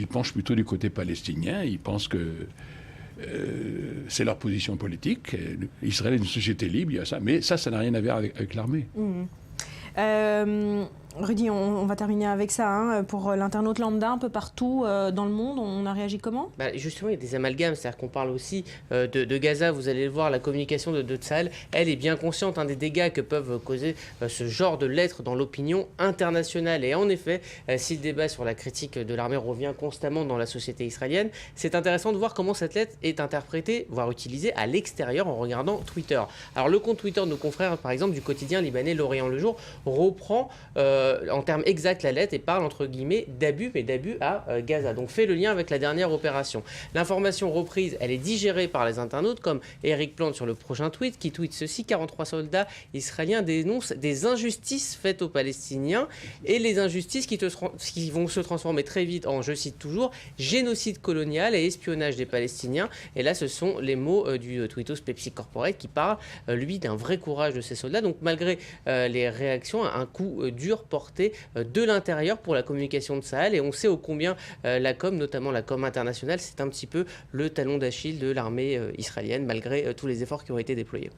penchent plutôt du côté palestinien, ils pensent que c'est leur position politique. Israël est une société libre, il y a ça, mais ça n'a rien à voir avec l'armée. Rudy, on va terminer avec ça. Pour l'internaute lambda, un peu partout dans le monde, on a réagi comment ? Justement, il y a des amalgames, c'est-à-dire qu'on parle aussi de Gaza. Vous allez le voir, la communication de Tsahal, elle est bien consciente des dégâts que peuvent causer ce genre de lettres dans l'opinion internationale. Et en effet, si le débat sur la critique de l'armée revient constamment dans la société israélienne, c'est intéressant de voir comment cette lettre est interprétée, voire utilisée à l'extérieur en regardant Twitter. Alors le compte Twitter de nos confrères, par exemple, du quotidien libanais L'Orient le Jour, reprend en termes exacts la lettre et parle entre guillemets d'abus, mais d'abus à Gaza. Donc fait le lien avec la dernière opération. L'information reprise, elle est digérée par les internautes, comme Eric Plante sur le prochain tweet, qui tweet ceci: 43 soldats israéliens dénoncent des injustices faites aux Palestiniens, et les injustices qui vont se transformer très vite en, je cite toujours, génocide colonial et espionnage des Palestiniens. Et là, ce sont les mots du tweetos Pepsi Corporate qui parle, lui, d'un vrai courage de ces soldats. Donc malgré les réactions, un coup dur portée de l'intérieur pour la communication de Tsahal. Et on sait ô combien la com, notamment la com internationale, c'est un petit peu le talon d'Achille de l'armée israélienne, malgré tous les efforts qui ont été déployés.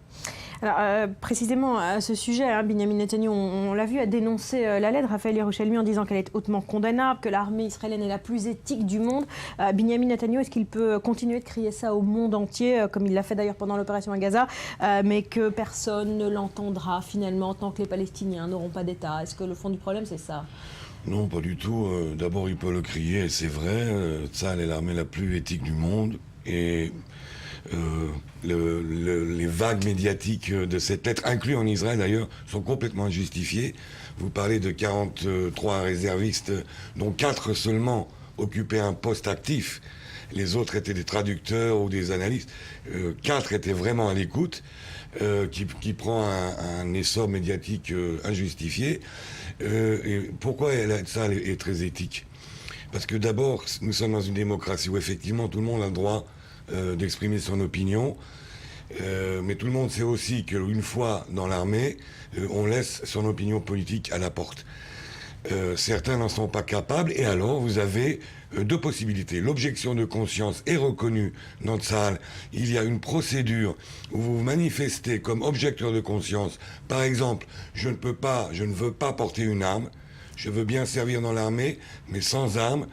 Alors, précisément à ce sujet, Benyamin Netanyahou, on l'a vu, a dénoncé la lettre Raphaël Yerushalmi en disant qu'elle est hautement condamnable, que l'armée israélienne est la plus éthique du monde. Benyamin Netanyahou, est-ce qu'il peut continuer de crier ça au monde entier, comme il l'a fait d'ailleurs pendant l'opération à Gaza, mais que personne ne l'entendra finalement tant que les Palestiniens n'auront pas d'État? Est-ce que le fond du problème, c'est ça? Non, pas du tout. D'abord, il peut le crier, et c'est vrai. Tsahal est l'armée la plus éthique du monde. Et les vagues médiatiques de cette lettre, inclus en Israël d'ailleurs, sont complètement injustifiées. Vous parlez de 43 réservistes, dont 4 seulement occupaient un poste actif. Les autres étaient des traducteurs ou des analystes. 4 étaient vraiment à l'écoute, qui prend un essor médiatique injustifié. Et pourquoi ça est très éthique? Parce que d'abord, nous sommes dans une démocratie où effectivement tout le monde a le droit d'exprimer son opinion, mais tout le monde sait aussi qu'une fois dans l'armée, on laisse son opinion politique à la porte. Certains n'en sont pas capables, et alors vous avez 2 possibilités. L'objection de conscience est reconnue dans Tsahal. Il y a une procédure où vous vous manifestez comme objecteur de conscience. Par exemple, je ne veux pas porter une arme, je veux bien servir dans l'armée, mais sans arme.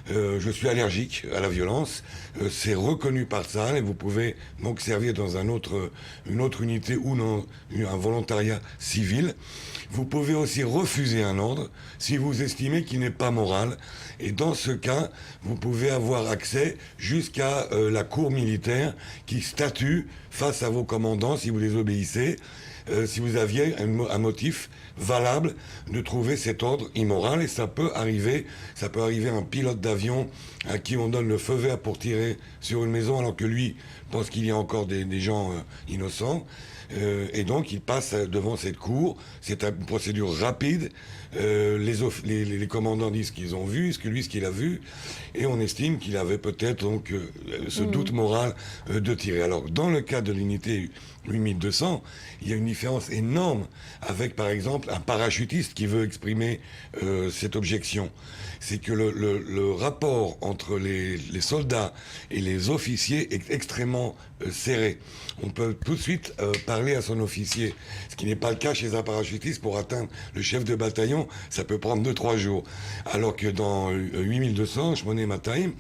Je suis allergique à la violence, c'est reconnu par Tsahal et vous pouvez donc servir dans une autre unité ou dans un volontariat civil. Vous pouvez aussi refuser un ordre si vous estimez qu'il n'est pas moral. Et dans ce cas, vous pouvez avoir accès jusqu'à la cour militaire qui statue face à vos commandants si vous les obéissez. Si vous aviez un motif valable de trouver cet ordre immoral, et ça peut arriver à un pilote d'avion à qui on donne le feu vert pour tirer sur une maison alors que lui pense qu'il y a encore des gens innocents, et donc il passe devant cette cour. C'est une procédure rapide. Les commandants disent ce qu'ils ont vu, ce qu'il a vu, et on estime qu'il avait peut-être donc ce doute moral de tirer. Alors dans le cas de l'unité 8200, il y a une différence énorme avec par exemple un parachutiste qui veut exprimer cette objection. C'est que le rapport entre les soldats et les officiers est extrêmement serré. On peut tout de suite parler à son officier, ce qui n'est pas le cas chez un parachutiste. Pour atteindre le chef de bataillon, ça peut prendre 2-3 jours. Alors que dans 8200, Shmoneh Matayim,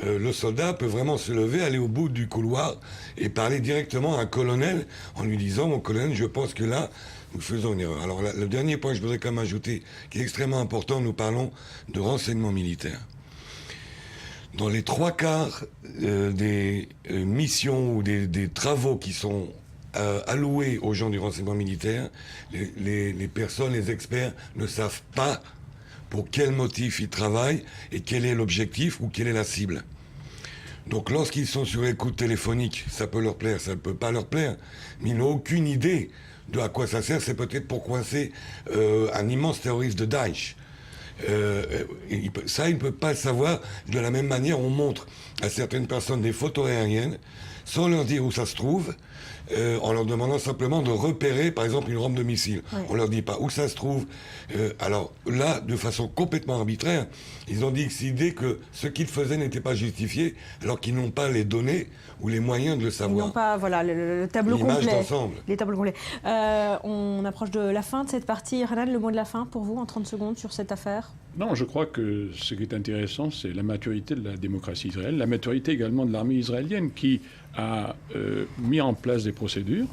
le soldat peut vraiment se lever, aller au bout du couloir et parler directement à un colonel en lui disant « Mon colonel, je pense que là, nous faisons une erreur ». Alors le dernier point que je voudrais quand même ajouter, qui est extrêmement important, nous parlons de renseignement militaire. Dans les 3/4 des missions ou des travaux qui sont alloués aux gens du renseignement militaire, les personnes, les experts ne savent pas pour quel motif ils travaillent et quel est l'objectif ou quelle est la cible. Donc lorsqu'ils sont sur écoute téléphonique, ça peut leur plaire, ça ne peut pas leur plaire, mais ils n'ont aucune idée de à quoi ça sert. C'est peut-être pour coincer un immense terroriste de Daesh. Il ne peut pas le savoir. De la même manière, on montre à certaines personnes des photos aériennes sans leur dire où ça se trouve, en leur demandant simplement de repérer, par exemple, une rampe de missile. Ouais. On leur dit pas où ça se trouve. Alors là, de façon complètement arbitraire, ils ont décidé que ce qu'ils faisaient n'était pas justifié, alors qu'ils n'ont pas les données ou les moyens de le savoir. Ils n'ont pas, voilà, le tableau l'image complet. d'ensemble. Les tableaux complets. On approche de la fin de cette partie. Renan, le mot de la fin pour vous, en 30 secondes, sur cette affaire? Non, je crois que ce qui est intéressant, c'est la maturité de la démocratie israélienne, la maturité également de l'armée israélienne qui a mis en place des procédures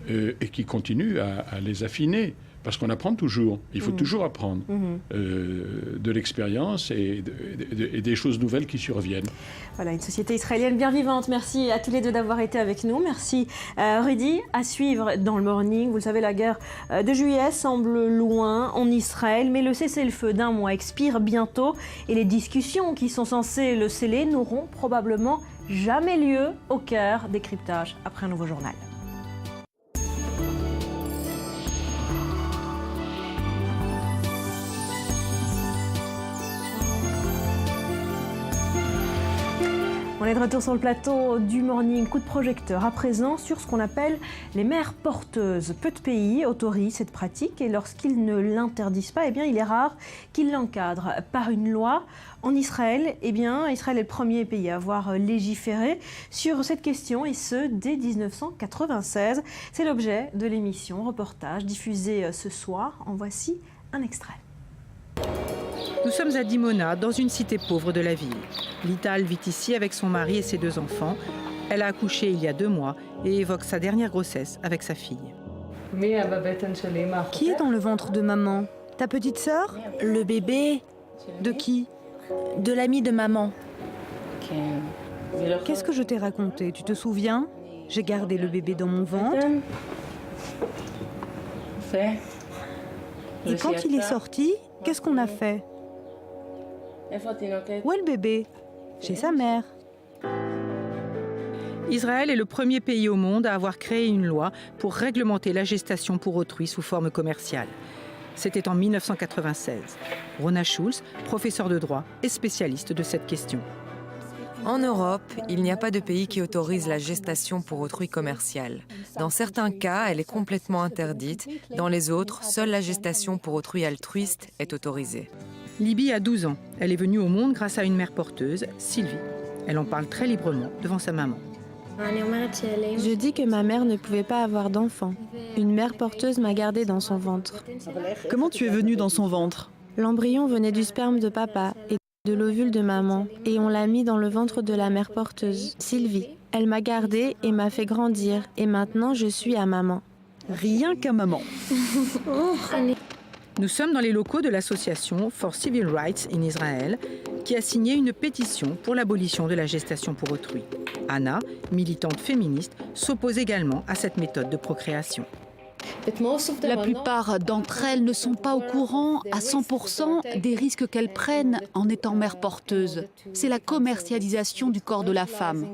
et qui continue à les affiner. Parce qu'on apprend toujours. Il faut toujours apprendre de l'expérience et des choses nouvelles qui surviennent. Voilà, une société israélienne bien vivante. Merci à tous les deux d'avoir été avec nous. Merci Rudy. À suivre dans le Morning. Vous le savez, la guerre de juillet semble loin en Israël, mais le cessez-le-feu d'1 mois expire bientôt et les discussions qui sont censées le sceller n'auront probablement jamais lieu. Au cœur des cryptages après un nouveau journal. On est de retour sur le plateau du Morning. Coup de projecteur à présent sur ce qu'on appelle les mères porteuses. Peu de pays autorisent cette pratique et lorsqu'ils ne l'interdisent pas, eh bien, il est rare qu'ils l'encadrent par une loi. En Israël, eh bien, Israël est le premier pays à avoir légiféré sur cette question et ce, dès 1996. C'est l'objet de l'émission Reportage diffusée ce soir. En voici un extrait. Nous sommes à Dimona, dans une cité pauvre de la ville. Lital vit ici avec son mari et ses 2 enfants. Elle a accouché il y a 2 mois et évoque sa dernière grossesse avec sa fille. Qui est dans le ventre de maman? Ta petite sœur? Le bébé. De qui? De l'ami de maman. Qu'est-ce que je t'ai raconté? Tu te souviens? J'ai gardé le bébé dans mon ventre. Et quand il est sorti, qu'est-ce qu'on a fait? Où est le bébé? Chez sa mère. Israël est le premier pays au monde à avoir créé une loi pour réglementer la gestation pour autrui sous forme commerciale. C'était en 1996. Rona Schulz, professeur de droit et spécialiste de cette question. En Europe, il n'y a pas de pays qui autorise la gestation pour autrui commerciale. Dans certains cas, elle est complètement interdite. Dans les autres, seule la gestation pour autrui altruiste est autorisée. Libye a 12 ans. Elle est venue au monde grâce à une mère porteuse, Sylvie. Elle en parle très librement devant sa maman. Je dis que ma mère ne pouvait pas avoir d'enfant. Une mère porteuse m'a gardée dans son ventre. Comment tu es venue dans son ventre? L'embryon venait du sperme de papa et de l'ovule de maman, et on l'a mis dans le ventre de la mère porteuse, Sylvie. Elle m'a gardée et m'a fait grandir, et maintenant je suis à maman. Rien qu'à maman. Nous sommes dans les locaux de l'association For Civil Rights in Israel, qui a signé une pétition pour l'abolition de la gestation pour autrui. Anna, militante féministe, s'oppose également à cette méthode de procréation. La plupart d'entre elles ne sont pas au courant à 100% des risques qu'elles prennent en étant mère porteuse. C'est la commercialisation du corps de la femme.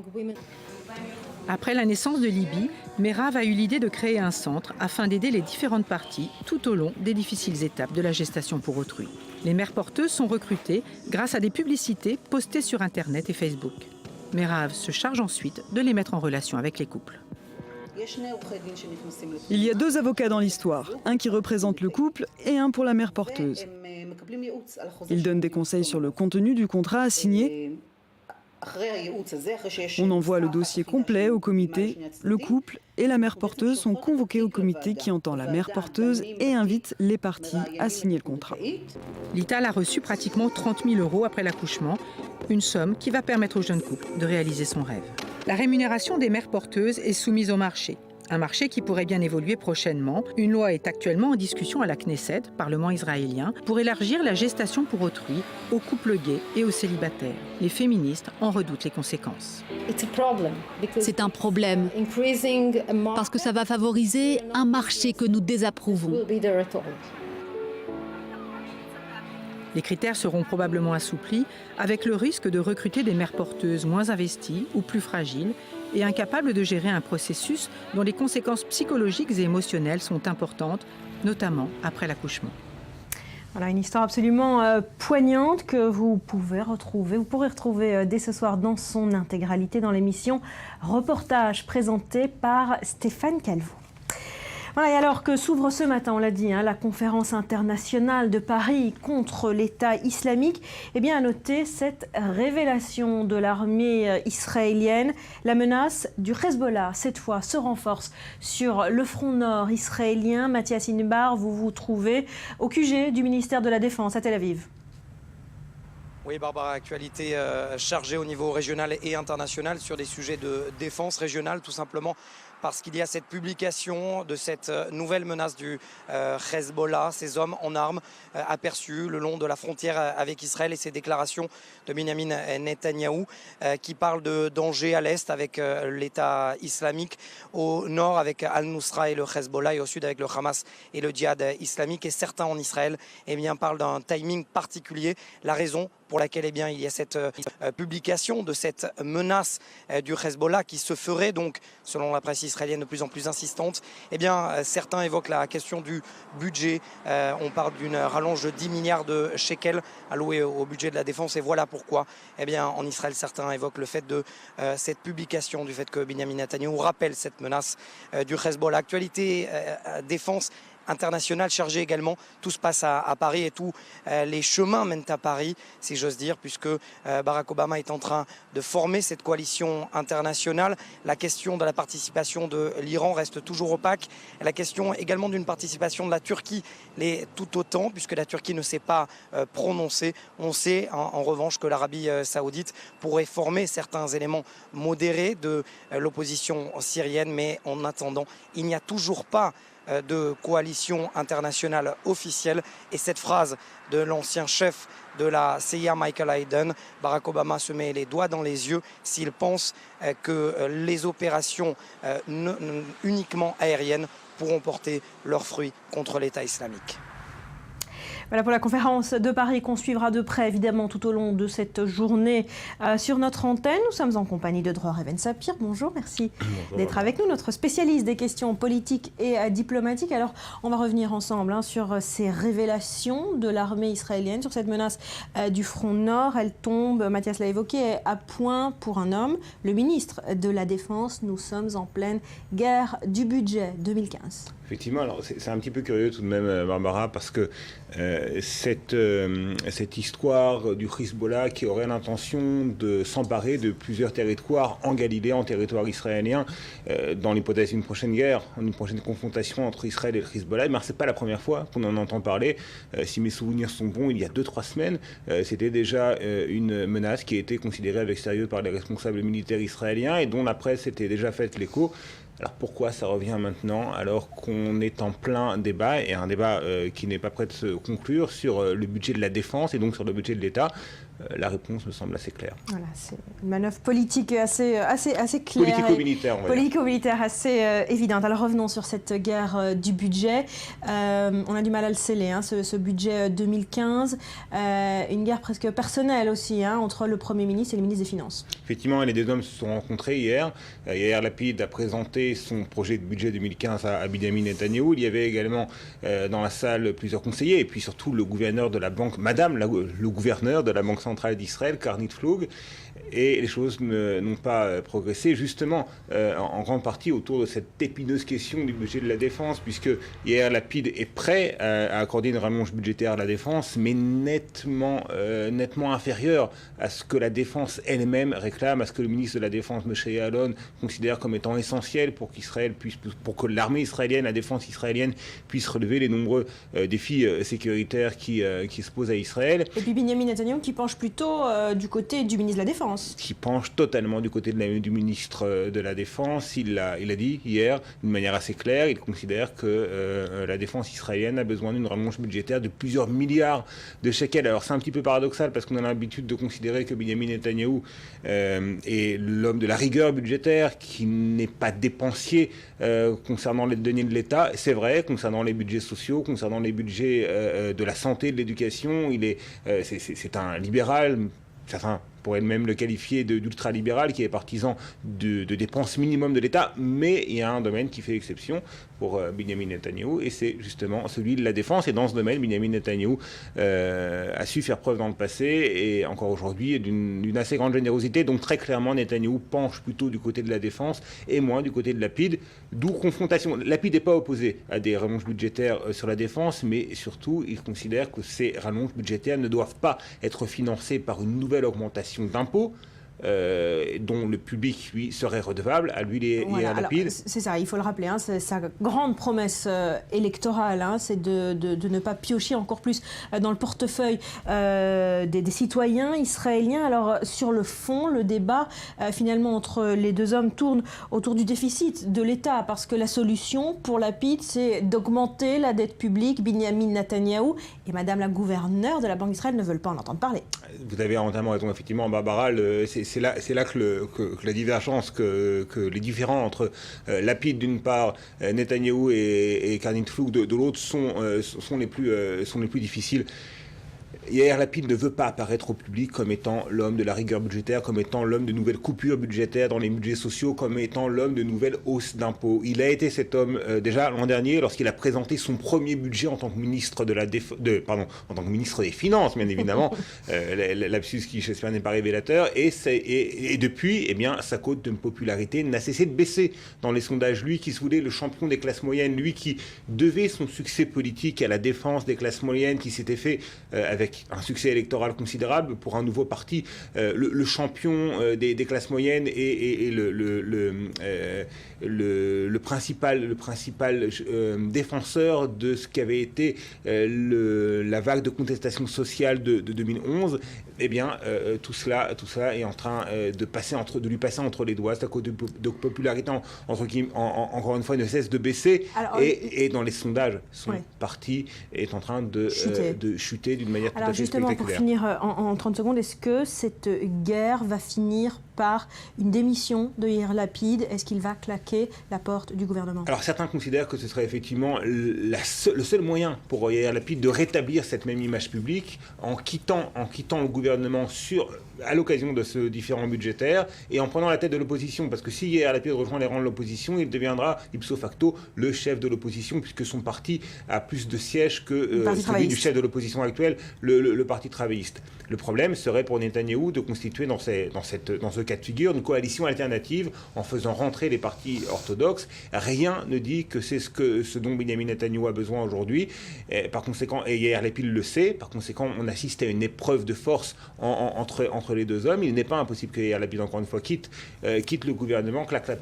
Après la naissance de Libye, Merav a eu l'idée de créer un centre afin d'aider les différentes parties tout au long des difficiles étapes de la gestation pour autrui. Les mères porteuses sont recrutées grâce à des publicités postées sur Internet et Facebook. Merav se charge ensuite de les mettre en relation avec les couples. Il y a 2 avocats dans l'histoire, un qui représente le couple et un pour la mère porteuse. Ils donnent des conseils sur le contenu du contrat à signer. On envoie le dossier complet au comité. Le couple et la mère porteuse sont convoqués au comité qui entend la mère porteuse et invite les parties à signer le contrat. Lital a reçu pratiquement 30 000 € après l'accouchement, une somme qui va permettre au jeune couple de réaliser son rêve. La rémunération des mères porteuses est soumise au marché. Un marché qui pourrait bien évoluer prochainement. Une loi est actuellement en discussion à la Knesset, Parlement israélien, pour élargir la gestation pour autrui aux couples gays et aux célibataires. Les féministes en redoutent les conséquences. C'est un problème, parce que ça va favoriser un marché que nous désapprouvons. Les critères seront probablement assouplis, avec le risque de recruter des mères porteuses moins investies ou plus fragiles et incapables de gérer un processus dont les conséquences psychologiques et émotionnelles sont importantes, notamment après l'accouchement. Voilà une histoire absolument poignante que vous pourrez retrouver dès ce soir dans son intégralité dans l'émission Reportage présentée par Stéphane Calvo. Voilà, et alors que s'ouvre ce matin, on l'a dit, la conférence internationale de Paris contre l'État islamique, eh bien à noter cette révélation de l'armée israélienne. La menace du Hezbollah, cette fois, se renforce sur le front nord israélien. Mathias Inbar, vous vous trouvez au QG du ministère de la Défense à Tel Aviv. Oui, Barbara, actualité chargée au niveau régional et international sur des sujets de défense régionale, tout simplement parce qu'il y a cette publication de cette nouvelle menace du Hezbollah, ces hommes en armes aperçus le long de la frontière avec Israël et ces déclarations de Benyamin Netanyahou qui parlent de danger à l'est avec l'État islamique, au nord avec Al-Nusra et le Hezbollah et au sud avec le Hamas et le djihad islamique. Et certains en Israël parlent d'un timing particulier. La raison, pour laquelle il y a cette publication de cette menace du Hezbollah qui se ferait donc, selon la presse israélienne, de plus en plus insistante. Certains évoquent la question du budget. On parle d'une rallonge de 10 milliards de shekels alloués au budget de la défense. Et voilà pourquoi, en Israël, certains évoquent le fait de cette publication, du fait que Benjamin Netanyahou rappelle cette menace du Hezbollah. Actualité défense internationale chargée également. Tout se passe à Paris et tous les chemins mènent à Paris, si j'ose dire, puisque Barack Obama est en train de former cette coalition internationale. La question de la participation de l'Iran reste toujours opaque. La question également d'une participation de la Turquie l'est tout autant, puisque la Turquie ne s'est pas prononcée. On sait en revanche que l'Arabie saoudite pourrait former certains éléments modérés de l'opposition syrienne, mais en attendant, il n'y a toujours pas de coalition internationale officielle. Et cette phrase de l'ancien chef de la CIA, Michael Hayden, Barack Obama se met les doigts dans les yeux s'il pense que les opérations uniquement aériennes pourront porter leurs fruits contre l'État islamique. Voilà pour la conférence de Paris qu'on suivra de près évidemment tout au long de cette journée sur notre antenne. Nous sommes en compagnie de Dror Even-Sapir. Bonjour, merci d'être avec nous, notre spécialiste des questions politiques et diplomatiques. Alors on va revenir ensemble sur ces révélations de l'armée israélienne, sur cette menace du front nord. Elle tombe, Mathias l'a évoqué, à point pour un homme, le ministre de la Défense. Nous sommes en pleine guerre du budget 2015. Effectivement, alors c'est un petit peu curieux tout de même, Barbara, parce que cette histoire du Hezbollah qui aurait l'intention de s'emparer de plusieurs territoires en Galilée, en territoire israélien, dans l'hypothèse d'une prochaine guerre, une prochaine confrontation entre Israël et le Hezbollah, c'est pas la première fois qu'on en entend parler. Si mes souvenirs sont bons, il y a 2-3 semaines, c'était déjà une menace qui a été considérée avec sérieux par les responsables militaires israéliens et dont la presse s'était déjà faite l'écho. Alors pourquoi ça revient maintenant alors qu'on est en plein débat, et un débat qui n'est pas prêt de se conclure sur le budget de la défense et donc sur le budget de l'État? La réponse me semble assez claire. Voilà, c'est une manœuvre politique assez claire. Politico-militaire, on va dire. Politico-militaire assez évidente. Alors revenons sur cette guerre du budget. On a du mal à le sceller, ce budget 2015. Une guerre presque personnelle aussi, entre le Premier ministre et le ministre des Finances. Effectivement, les deux hommes se sont rencontrés hier. Yair Lapid a présenté son projet de budget 2015 à Benjamin Netanyahou. Il y avait également dans la salle plusieurs conseillers et puis surtout le gouverneur de la banque, le gouverneur de la Banque centrale d'Israël, Karnit Flug, et les choses n'ont pas progressé justement en grande partie autour de cette épineuse question du budget de la défense, puisque Yair Lapid est prêt à accorder une rallonge budgétaire à la défense, mais nettement inférieure à ce que la défense elle-même réclame, à ce que le ministre de la Défense, Moshe Yaalon, considère comme étant essentiel pour que l'armée israélienne, la défense israélienne puisse relever les nombreux défis sécuritaires qui se posent à Israël. Et puis Benjamin Netanyahou qui penche plutôt du côté du ministre de la Défense. Qui penche totalement du côté du ministre de la Défense. Il a dit hier, d'une manière assez claire, il considère que la défense israélienne a besoin d'une rallonge budgétaire de plusieurs milliards de shekels. Alors c'est un petit peu paradoxal parce qu'on a l'habitude de considérer que Benjamin Netanyahou est l'homme de la rigueur budgétaire, qui n'est pas dépensier concernant les deniers de l'État. C'est vrai, concernant les budgets sociaux, concernant les budgets de la santé, de l'éducation, c'est un libéral. Certains pourraient même le qualifier d'ultralibéral, qui est partisan de dépenses minimum de l'État, mais il y a un domaine qui fait exception pour Benjamin Netanyahou, et c'est justement celui de la défense. Et dans ce domaine, Benjamin Netanyahou a su faire preuve dans le passé, et encore aujourd'hui, d'une assez grande générosité. Donc très clairement, Netanyahou penche plutôt du côté de la défense et moins du côté de Lapid, d'où confrontation. Lapid n'est pas opposé à des rallonges budgétaires sur la défense, mais surtout, il considère que ces rallonges budgétaires ne doivent pas être financées par une nouvelle augmentation d'impôts, dont le public, lui, serait redevable, à lui et à Lapid. C'est ça, il faut le rappeler, c'est sa grande promesse électorale, c'est de ne pas piocher encore plus dans le portefeuille des citoyens israéliens. Alors sur le fond, le débat finalement entre les deux hommes tourne autour du déficit de l'État, parce que la solution pour Lapid, c'est d'augmenter la dette publique. Benjamin Netanyahou et Madame la gouverneure de la Banque d'Israël ne veulent pas en entendre parler. Vous avez entièrement raison, effectivement, Barbara. C'est là que la divergence, que les différends entre Lapid d'une part, Netanyahou et Karnit Flug de l'autre sont les plus difficiles. Yair Lapid ne veut pas apparaître au public comme étant l'homme de la rigueur budgétaire, comme étant l'homme de nouvelles coupures budgétaires dans les budgets sociaux, comme étant l'homme de nouvelles hausses d'impôts. Il a été cet homme déjà l'an dernier lorsqu'il a présenté son premier budget en tant que ministre en tant que ministre des Finances, bien évidemment. Lapsus qui, j'espère, n'est pas révélateur. Et depuis, eh bien, sa cote de popularité n'a cessé de baisser dans les sondages. Lui qui se voulait le champion des classes moyennes, lui qui devait son succès politique à la défense des classes moyennes, qui s'était fait avec un succès électoral considérable pour un nouveau parti, le champion des classes moyennes et le principal défenseur de ce qu'avait été la vague de contestation sociale de 2011, eh bien, tout cela est en train de lui passer entre les doigts. Sa cote de popularité, encore une fois, ne cesse de baisser. Alors, et dans les sondages, son parti est en train de chuter d'une manière tout à fait spectaculaire. Pour finir en 30 secondes, est-ce que cette guerre va finir par une démission de Yair Lapid? Est-ce qu'il va claquer la porte du gouvernement? Alors certains considèrent que ce serait effectivement le seul moyen pour Yair Lapid de rétablir cette même image publique en quittant le gouvernement à l'occasion de ce différend budgétaire et en prenant la tête de l'opposition. Parce que si Yair Lapid rejoint les rangs de l'opposition, il deviendra ipso facto le chef de l'opposition, puisque son parti a plus de sièges que celui du chef de l'opposition actuel, le Parti travailliste. Le problème serait pour Netanyahou de constituer dans ce cas de figure une coalition alternative en faisant rentrer les partis orthodoxes. Rien ne dit que c'est ce dont Benjamin Netanyahou a besoin aujourd'hui. Par conséquent, et Yair Lapid le sait, par conséquent, on assiste à une épreuve de force entre les deux hommes. Il n'est pas impossible que Yair Lapid, encore une fois, quitte le gouvernement, claque la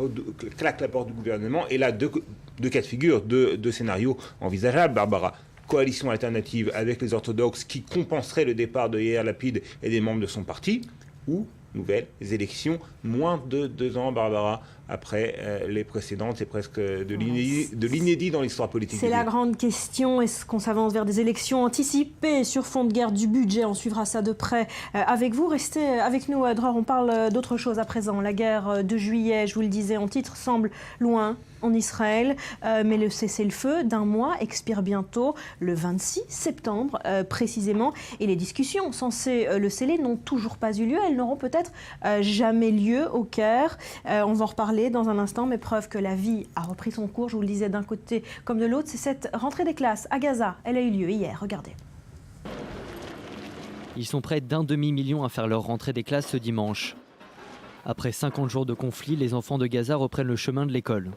porte du gouvernement. Et là, deux cas de figure, deux scénarios envisageables, Barbara. Coalition alternative avec les orthodoxes qui compenserait le départ de Yair Lapid et des membres de son parti, ou nouvelles élections, moins de 2 ans, Barbara, après les précédentes. C'est presque de l'inédit dans l'histoire politique. C'est la grande question. Est-ce qu'on s'avance vers des élections anticipées sur fond de guerre du budget? On suivra ça de près avec vous. Restez avec nous, Dror. On parle d'autre chose à présent. La guerre de juillet, je vous le disais en titre, semble loin en Israël, mais le cessez-le-feu d'un mois expire bientôt, le 26 septembre précisément, et les discussions censées le sceller n'ont toujours pas eu lieu. Elles n'auront peut-être jamais lieu au Caire. On va en reparler dans un instant, mais preuve que la vie a repris son cours, je vous le disais, d'un côté comme de l'autre, c'est cette rentrée des classes à Gaza. Elle a eu lieu hier, regardez. Ils sont près d'1 demi-million à faire leur rentrée des classes ce dimanche. Après 50 jours de conflit, les enfants de Gaza reprennent le chemin de l'école.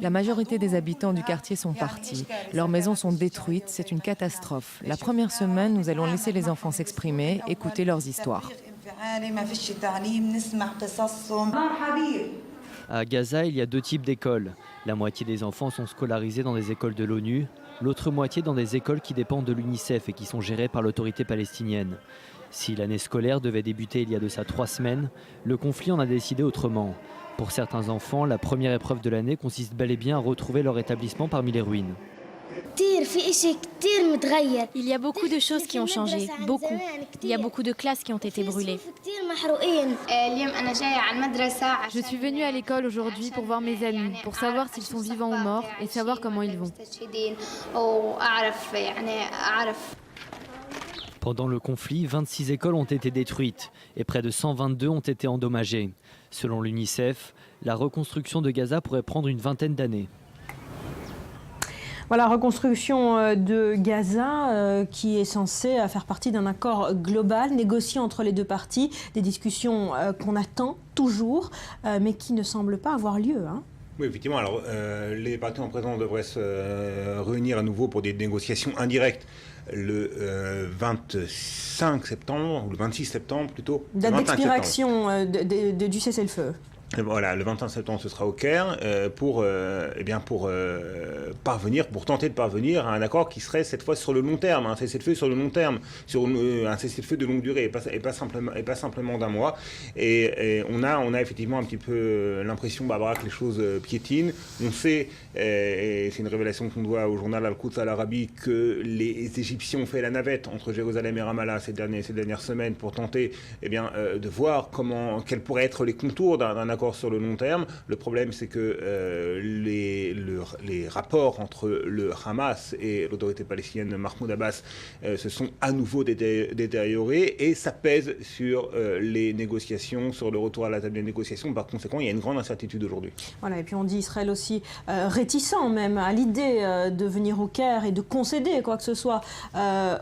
La majorité des habitants du quartier sont partis. Leurs maisons sont détruites, c'est une catastrophe. La première semaine, nous allons laisser les enfants s'exprimer, écouter leurs histoires. À Gaza, il y a 2 types d'écoles. La moitié des enfants sont scolarisés dans des écoles de l'ONU, l'autre moitié dans des écoles qui dépendent de l'UNICEF et qui sont gérées par l'autorité palestinienne. Si l'année scolaire devait débuter il y a de ça 3 semaines, le conflit en a décidé autrement. Pour certains enfants, la première épreuve de l'année consiste bel et bien à retrouver leur établissement parmi les ruines. Il y a beaucoup de choses qui ont changé, beaucoup. Il y a beaucoup de classes qui ont été brûlées. Je suis venue à l'école aujourd'hui pour voir mes amis, pour savoir s'ils sont vivants ou morts et savoir comment ils vont. Pendant le conflit, 26 écoles ont été détruites et près de 122 ont été endommagées. Selon l'UNICEF, la reconstruction de Gaza pourrait prendre une vingtaine d'années. Voilà, reconstruction de Gaza qui est censée faire partie d'un accord global négocié entre les deux parties. Des discussions qu'on attend toujours, mais qui ne semblent pas avoir lieu. Oui, effectivement. Alors, les parties en présence devraient se réunir à nouveau pour des négociations indirectes le 25 septembre, ou le 26 septembre plutôt. Date d'expiration du cessez-le-feu. Voilà, le 21 septembre, ce sera au Caire pour tenter de parvenir à un accord qui serait cette fois sur le long terme, un cessez-le-feu sur le long terme, sur un cessez-le-feu de longue durée et pas simplement d'un mois. Et on a effectivement un petit peu l'impression, Barbara, que les choses piétinent. On sait, et c'est une révélation qu'on doit au journal Al-Quds Al-Arabi, que les Égyptiens ont fait la navette entre Jérusalem et Ramallah ces dernières semaines pour tenter de voir quels pourraient être les contours d'un accord sur le long terme. Le problème, c'est que le les rapports entre le Hamas et l'autorité palestinienne de Mahmoud Abbas se sont à nouveau détériorés et ça pèse sur les négociations, sur le retour à la table des négociations. Par conséquent, il y a une grande incertitude aujourd'hui. Voilà, et puis on dit Israël aussi réticent même à l'idée de venir au Caire et de concéder quoi que ce soit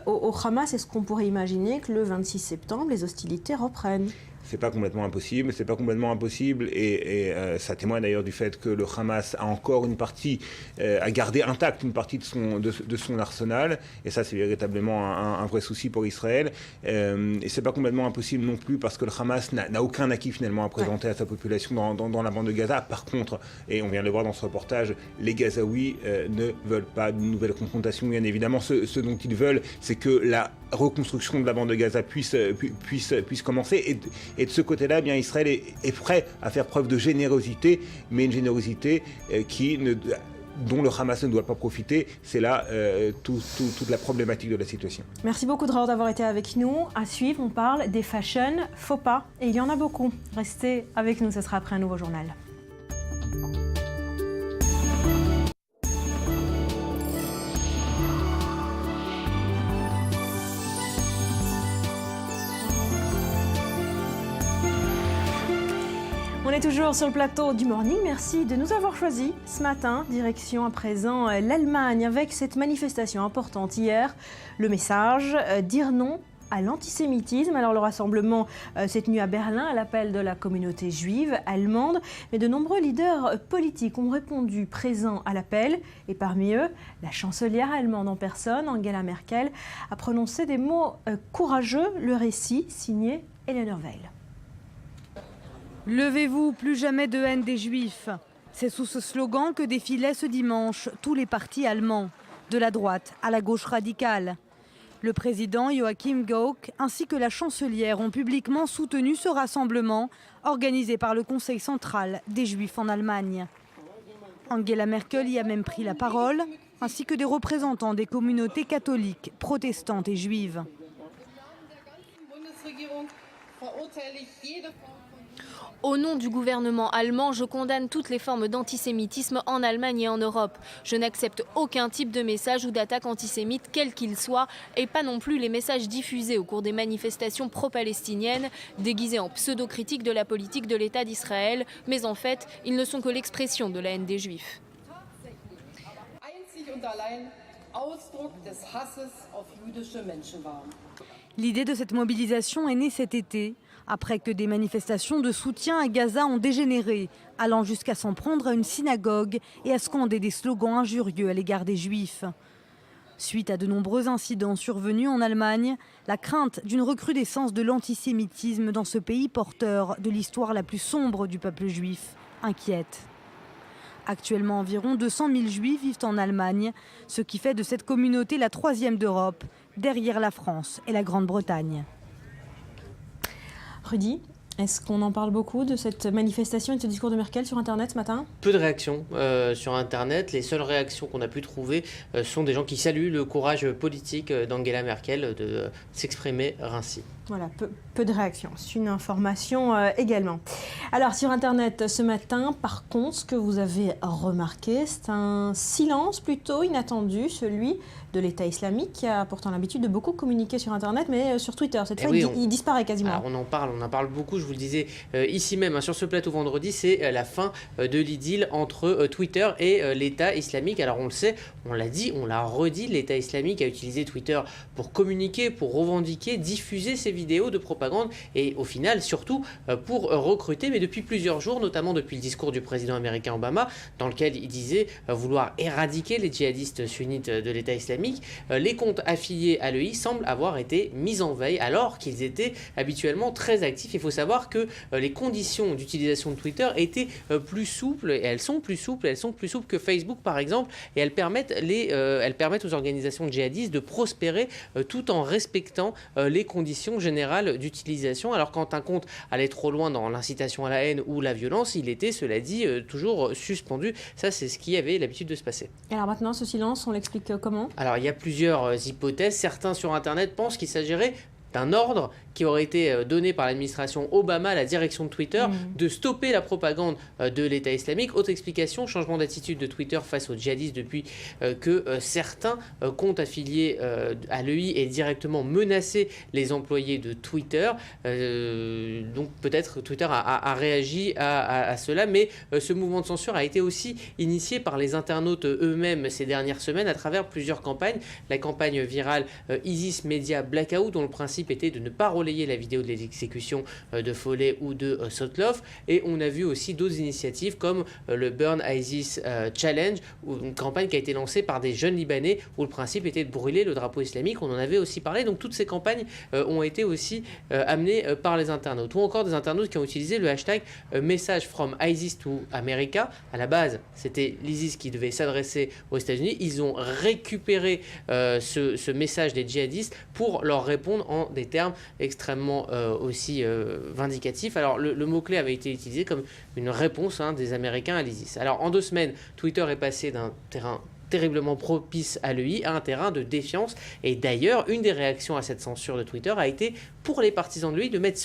au Hamas. Est-ce qu'on pourrait imaginer que le 26 septembre, les hostilités reprennent ? C'est pas complètement impossible, et ça témoigne d'ailleurs du fait que le Hamas a encore une partie, a gardé intacte une partie de son arsenal, et ça c'est véritablement un vrai souci pour Israël. Et c'est pas complètement impossible non plus parce que le Hamas n'a aucun acquis finalement à présenter à sa population dans la bande de Gaza. Par contre, et on vient de le voir dans ce reportage, les Gazaouis ne veulent pas de nouvelles confrontations. Bien évidemment, ce dont ils veulent, c'est que la reconstruction de la bande de Gaza puisse commencer. Et de ce côté-là, bien, Israël est prêt à faire preuve de générosité, mais une générosité dont le Hamas ne doit pas profiter. C'est là toute la problématique de la situation. Merci beaucoup Dror d'avoir été avec nous. À suivre, on parle des fashion faux pas. Et il y en a beaucoup. Restez avec nous, ce sera après un nouveau journal. On est toujours sur le plateau du Morning. Merci de nous avoir choisis ce matin. Direction à présent l'Allemagne avec cette manifestation importante hier. Le message, dire non à l'antisémitisme. Alors le rassemblement s'est tenu à Berlin à l'appel de la communauté juive allemande. Mais de nombreux leaders politiques ont répondu présents à l'appel. Et parmi eux, la chancelière allemande en personne, Angela Merkel, a prononcé des mots courageux. Le récit signé Eleanor Veil. Levez-vous, plus jamais de haine des Juifs. C'est sous ce slogan que défilaient ce dimanche tous les partis allemands, de la droite à la gauche radicale. Le président Joachim Gauck ainsi que la chancelière ont publiquement soutenu ce rassemblement organisé par le Conseil central des Juifs en Allemagne. Angela Merkel y a même pris la parole, ainsi que des représentants des communautés catholiques, protestantes et juives. Au nom du gouvernement allemand, je condamne toutes les formes d'antisémitisme en Allemagne et en Europe. Je n'accepte aucun type de message ou d'attaque antisémite, quel qu'il soit, et pas non plus les messages diffusés au cours des manifestations pro-palestiniennes, déguisés en pseudo-critique de la politique de l'État d'Israël, mais en fait, ils ne sont que l'expression de la haine des Juifs. L'idée de cette mobilisation est née cet été, après que des manifestations de soutien à Gaza ont dégénéré, allant jusqu'à s'en prendre à une synagogue et à scander des slogans injurieux à l'égard des Juifs. Suite à de nombreux incidents survenus en Allemagne, la crainte d'une recrudescence de l'antisémitisme dans ce pays porteur de l'histoire la plus sombre du peuple juif inquiète. Actuellement, environ 200 000 Juifs vivent en Allemagne, ce qui fait de cette communauté la troisième d'Europe, derrière la France et la Grande-Bretagne. Rudy, est-ce qu'on en parle beaucoup de cette manifestation et de ce discours de Merkel sur Internet ce matin ? Peu de réactions sur Internet. Les seules réactions qu'on a pu trouver sont des gens qui saluent le courage politique d'Angela Merkel de s'exprimer ainsi. Voilà, peu de réactions. C'est une information également. Alors sur Internet ce matin, par contre, ce que vous avez remarqué, c'est un silence plutôt inattendu, celui de l'État islamique qui a pourtant l'habitude de beaucoup communiquer sur Internet, mais sur Twitter. Cette fois, il disparaît quasiment. Alors on en parle beaucoup, je vous le disais ici même, sur ce plateau vendredi, c'est la fin de l'idylle entre Twitter et l'État islamique. Alors on le sait, on l'a dit, on l'a redit, l'État islamique a utilisé Twitter pour communiquer, pour revendiquer, diffuser ses vidéos de propagande et au final surtout pour recruter, mais depuis plusieurs jours, notamment depuis le discours du président américain Obama, dans lequel il disait vouloir éradiquer les djihadistes sunnites de l'État islamique. Les comptes affiliés à l'EI semblent avoir été mis en veille alors qu'ils étaient habituellement très actifs. Il faut savoir que les conditions d'utilisation de Twitter étaient plus souples, et elles sont plus souples que Facebook par exemple, et elles permettent aux organisations djihadistes de prospérer tout en respectant les conditions générales d'utilisation. Alors quand un compte allait trop loin dans l'incitation à la haine ou la violence, il était, cela dit, toujours suspendu. Ça, c'est ce qui avait l'habitude de se passer. Et alors maintenant, ce silence, on l'explique comment ? Alors il y a plusieurs hypothèses. Certains sur Internet pensent qu'il s'agirait d'un ordre qui aurait été donné par l'administration Obama à la direction de Twitter de stopper la propagande de l'État islamique. Autre explication, changement d'attitude de Twitter face aux djihadistes depuis que certains comptes affiliés à l'EI aient directement menacé les employés de Twitter. Donc peut-être Twitter a réagi à cela, mais ce mouvement de censure a été aussi initié par les internautes eux-mêmes ces dernières semaines à travers plusieurs campagnes. La campagne virale ISIS Media Blackout, dont le principe était de ne pas relayer la vidéo de l'exécution de Foley ou de Sotloff, et on a vu aussi d'autres initiatives comme le Burn ISIS Challenge, une campagne qui a été lancée par des jeunes Libanais où le principe était de brûler le drapeau islamique. On en avait aussi parlé, donc toutes ces campagnes ont été aussi amenées par les internautes, ou encore des internautes qui ont utilisé le hashtag message from ISIS to America. À la base, c'était l'ISIS qui devait s'adresser aux États-Unis. Ils ont récupéré ce message des djihadistes pour leur répondre en des termes extrêmement aussi vindicatifs. Alors le mot-clé avait été utilisé comme une réponse des Américains à l'ISIS. Alors en 2 semaines, Twitter est passé d'un terrain terriblement propice à l'EI à un terrain de défiance. Et d'ailleurs, une des réactions à cette censure de Twitter a été, pour les partisans de l'EI, de mettre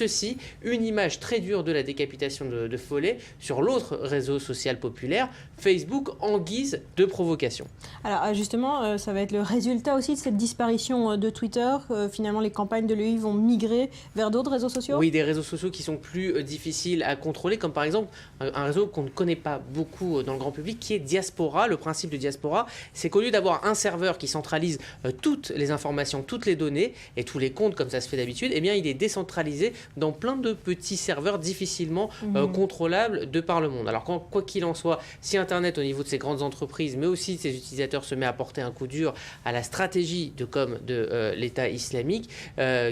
une image très dure de la décapitation de Foley sur l'autre réseau social populaire, Facebook, en guise de provocation. Alors justement, ça va être le résultat aussi de cette disparition de Twitter. Finalement, les campagnes de l'EI vont migrer vers d'autres réseaux sociaux ? Oui, des réseaux sociaux qui sont plus difficiles à contrôler, comme par exemple un réseau qu'on ne connaît pas beaucoup dans le grand public, qui est Diaspora. Le principe de Diaspora, c'est qu'au lieu d'avoir un serveur qui centralise toutes les informations, toutes les données et tous les comptes comme ça se fait d'habitude, eh bien il est décentralisé dans plein de petits serveurs difficilement contrôlables de par le monde. Alors quoi qu'il en soit, si Internet au niveau de ces grandes entreprises, mais aussi de ses utilisateurs, se met à porter un coup dur à la stratégie de com de l'État islamique,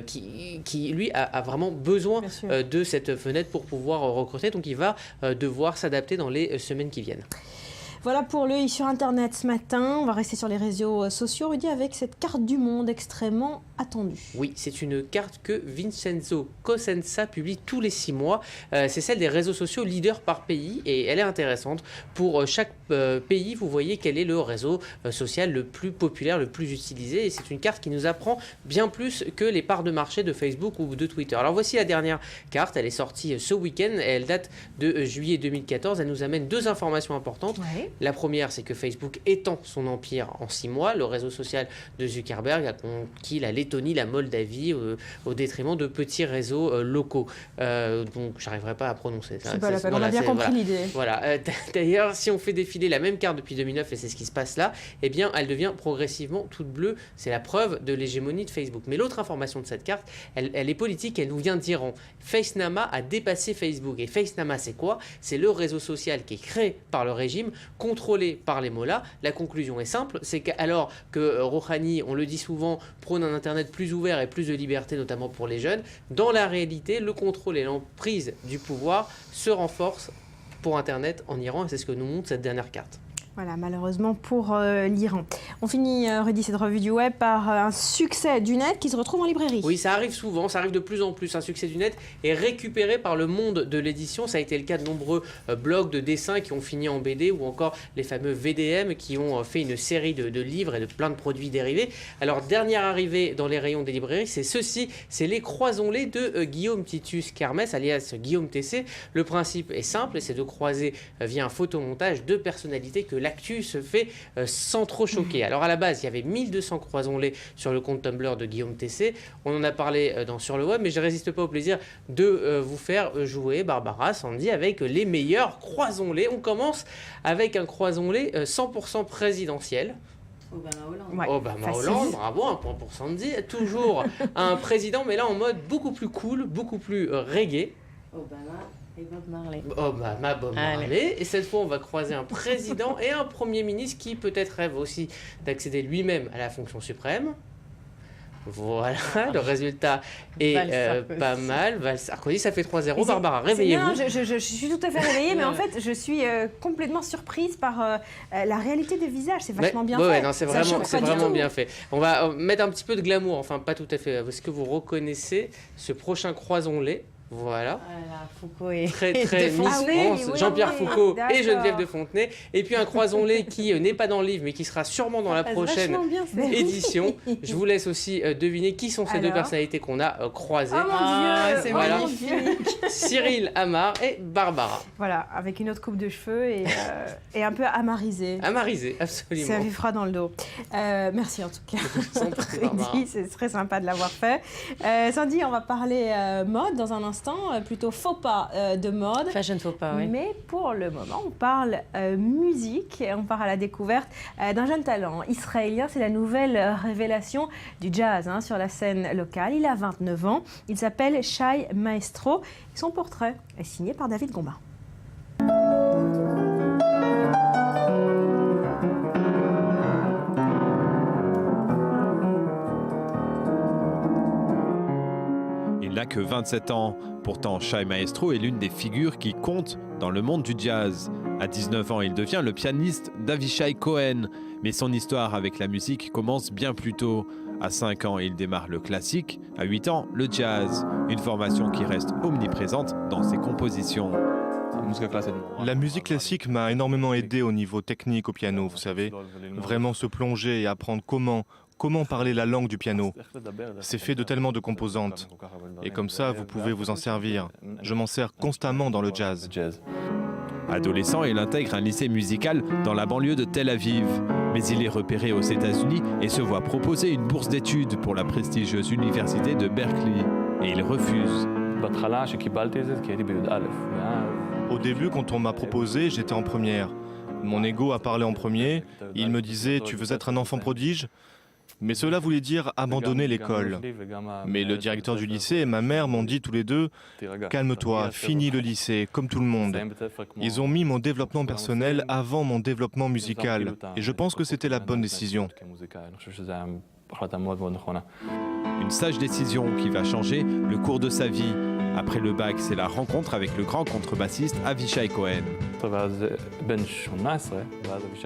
qui lui a vraiment besoin de cette fenêtre pour pouvoir recruter, donc il va devoir s'adapter dans les semaines qui viennent. Voilà pour l'œil sur Internet ce matin. On va rester sur les réseaux sociaux, Rudy, avec cette carte du monde extrêmement attendue. Oui, c'est une carte que Vincenzo Cosenza publie tous les 6 mois. C'est celle des réseaux sociaux leaders par pays et elle est intéressante. Pour chaque pays, vous voyez quel est le réseau social le plus populaire, le plus utilisé. Et c'est une carte qui nous apprend bien plus que les parts de marché de Facebook ou de Twitter. Alors voici la dernière carte. Elle est sortie ce week-end. Elle date de juillet 2014. Elle nous amène 2 informations importantes. Ouais. La première, c'est que Facebook étend son empire en 6 mois. Le réseau social de Zuckerberg a conquis la Lettonie, la Moldavie, au détriment de petits réseaux locaux. Donc, j'arriverai pas à prononcer ça. C'est pas la peine, on a bien compris l'idée. Voilà. D'ailleurs, si on fait défiler la même carte depuis 2009, et c'est ce qui se passe là, eh bien, elle devient progressivement toute bleue. C'est la preuve de l'hégémonie de Facebook. Mais l'autre information de cette carte, elle est politique, elle nous vient d'Iran. FaceNama a dépassé Facebook. Et FaceNama, c'est quoi? C'est le réseau social qui est créé par le régime, contrôlé par les mollahs. La conclusion est simple, c'est qu'alors que Rouhani, on le dit souvent, prône un Internet plus ouvert et plus de liberté, notamment pour les jeunes, dans la réalité, le contrôle et l'emprise du pouvoir se renforcent pour Internet en Iran, et c'est ce que nous montre cette dernière carte. Voilà, malheureusement pour l'Iran. On finit, Rudy, cette revue du web par un succès du net qui se retrouve en librairie. Oui, ça arrive souvent, ça arrive de plus en plus. Un succès du net est récupéré par le monde de l'édition. Ça a été le cas de nombreux blogs de dessins qui ont fini en BD, ou encore les fameux VDM qui ont fait une série de livres et de plein de produits dérivés. Alors, dernière arrivée dans les rayons des librairies, c'est ceci, c'est les Croisons-les de Guillaume Titus Kermès, alias Guillaume TC. Le principe est simple, c'est de croiser via un photomontage 2 personnalités que l'actu se fait sans trop choquer. Alors à la base, il y avait 1200 Croisons-les sur le compte Tumblr de Guillaume TC. On en a parlé sur le web, mais je ne résiste pas au plaisir de vous faire jouer, Barbara, Sandy, avec les meilleurs Croisons-les. On commence avec un Croisons-les 100% présidentiel. Obama Hollande. Ouais, Obama Hollande, bravo, un point pour Sandy. Toujours un président, mais là en mode beaucoup plus cool, beaucoup plus reggae. Obama et Bob Marley. Obama, Bob Marley. Et cette fois, on va croiser un président et un premier ministre qui peut-être rêve aussi d'accéder lui-même à la fonction suprême. Voilà, le résultat est pas mal. Val Sarkozy, ça fait 3-0. Barbara, réveillez-vous. Je suis tout à fait réveillée, mais en fait, je suis complètement surprise par la réalité des visages. C'est vachement bien fait. Non, c'est vraiment bien fait. On va mettre un petit peu de glamour, enfin pas tout à fait. Est-ce que vous reconnaissez ce prochain Croisons-les? Voilà. Foucault et Très Miss Jean-Pierre Foucault et Geneviève de Fontenay. Et puis un croisons-les qui n'est pas dans le livre mais qui sera sûrement dans la prochaine édition. Je vous laisse aussi deviner qui sont ces deux personnalités qu'on a croisées. Oh mon Dieu, c'est magnifique. Cyril Amar et Barbara. Voilà, avec une autre coupe de cheveux et un peu amarisée. Amarisée, absolument. Ça fait froid dans le dos. Merci en tout cas. C'est très sympa de l'avoir fait. Sandy, on va parler mode dans un instant, plutôt faux pas de mode. Fashion faux pas, oui. Mais pour le moment, on parle musique. On part à la découverte d'un jeune talent israélien. C'est la nouvelle révélation du jazz sur la scène locale. Il a 29 ans. Il s'appelle Shai Maestro. Son portrait est signé par David Gombin. Il n'a que 27 ans. Pourtant, Shai Maestro est l'une des figures qui comptent dans le monde du jazz. À 19 ans, il devient le pianiste d'Avishai Cohen. Mais son histoire avec la musique commence bien plus tôt. À 5 ans, il démarre le classique. À 8 ans, le jazz. Une formation qui reste omniprésente dans ses compositions. La musique classique m'a énormément aidé au niveau technique au piano, vous savez. Vraiment se plonger et apprendre comment parler la langue du piano. C'est fait de tellement de composantes. Et comme ça, vous pouvez vous en servir. Je m'en sers constamment dans le jazz. Adolescent, il intègre un lycée musical dans la banlieue de Tel Aviv. Mais il est repéré aux États-Unis et se voit proposer une bourse d'études pour la prestigieuse université de Berkeley. Et il refuse. Au début, quand on m'a proposé, j'étais en première. Mon ego a parlé en premier. Il me disait « Tu veux être un enfant prodige ?» Mais cela voulait dire abandonner l'école. Mais le directeur du lycée et ma mère m'ont dit tous les deux « Calme-toi, finis le lycée, comme tout le monde. » Ils ont mis mon développement personnel avant mon développement musical. Et je pense que c'était la bonne décision. Une sage décision qui va changer le cours de sa vie. Après le bac, c'est la rencontre avec le grand contrebassiste Avishai Cohen.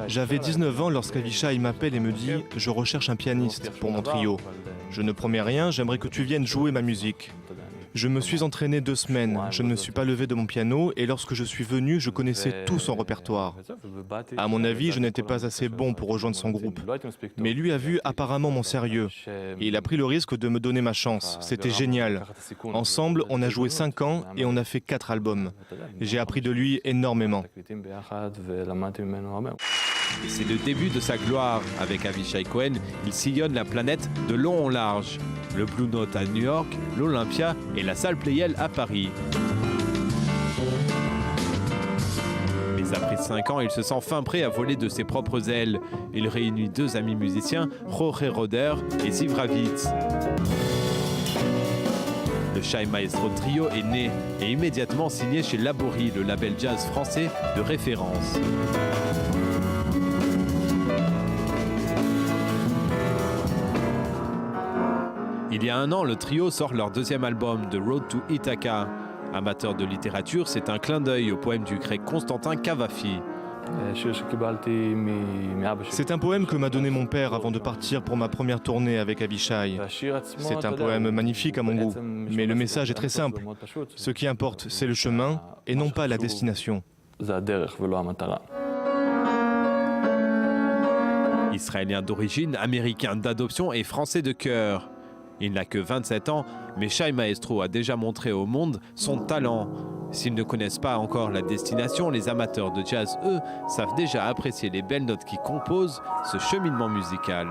J'avais 19 ans lorsqu'Avishai m'appelle et me dit « Je recherche un pianiste pour mon trio. Je ne promets rien, j'aimerais que tu viennes jouer ma musique. » Je me suis entraîné 2 semaines, je ne me suis pas levé de mon piano et lorsque je suis venu, je connaissais tout son répertoire. À mon avis, je n'étais pas assez bon pour rejoindre son groupe. Mais lui a vu apparemment mon sérieux. Et il a pris le risque de me donner ma chance. C'était génial. Ensemble, on a joué 5 ans et on a fait 4 albums. J'ai appris de lui énormément. C'est le début de sa gloire. Avec Avishai Cohen, il sillonne la planète de long en large. Le Blue Note à New York, l'Olympia et la salle Pleyel à Paris. Mais après 5 ans, il se sent fin prêt à voler de ses propres ailes. Il réunit 2 amis musiciens, Jorge Roder et Ziv Ravitz. Le Shai Maestro Trio est né et immédiatement signé chez Laborie, le label jazz français de référence. Il y a 1 an, le trio sort leur 2e album, The Road to Ithaca. Amateur de littérature, c'est un clin d'œil au poème du grec Constantin Cavafi. C'est un poème que m'a donné mon père avant de partir pour ma première tournée avec Avishai. C'est un poème magnifique à mon goût, mais le message est très simple. Ce qui importe, c'est le chemin et non pas la destination. Israélien d'origine, américain d'adoption et français de cœur. Il n'a que 27 ans, mais Shai Maestro a déjà montré au monde son talent. S'ils ne connaissent pas encore la destination, les amateurs de jazz, eux, savent déjà apprécier les belles notes qui composent ce cheminement musical.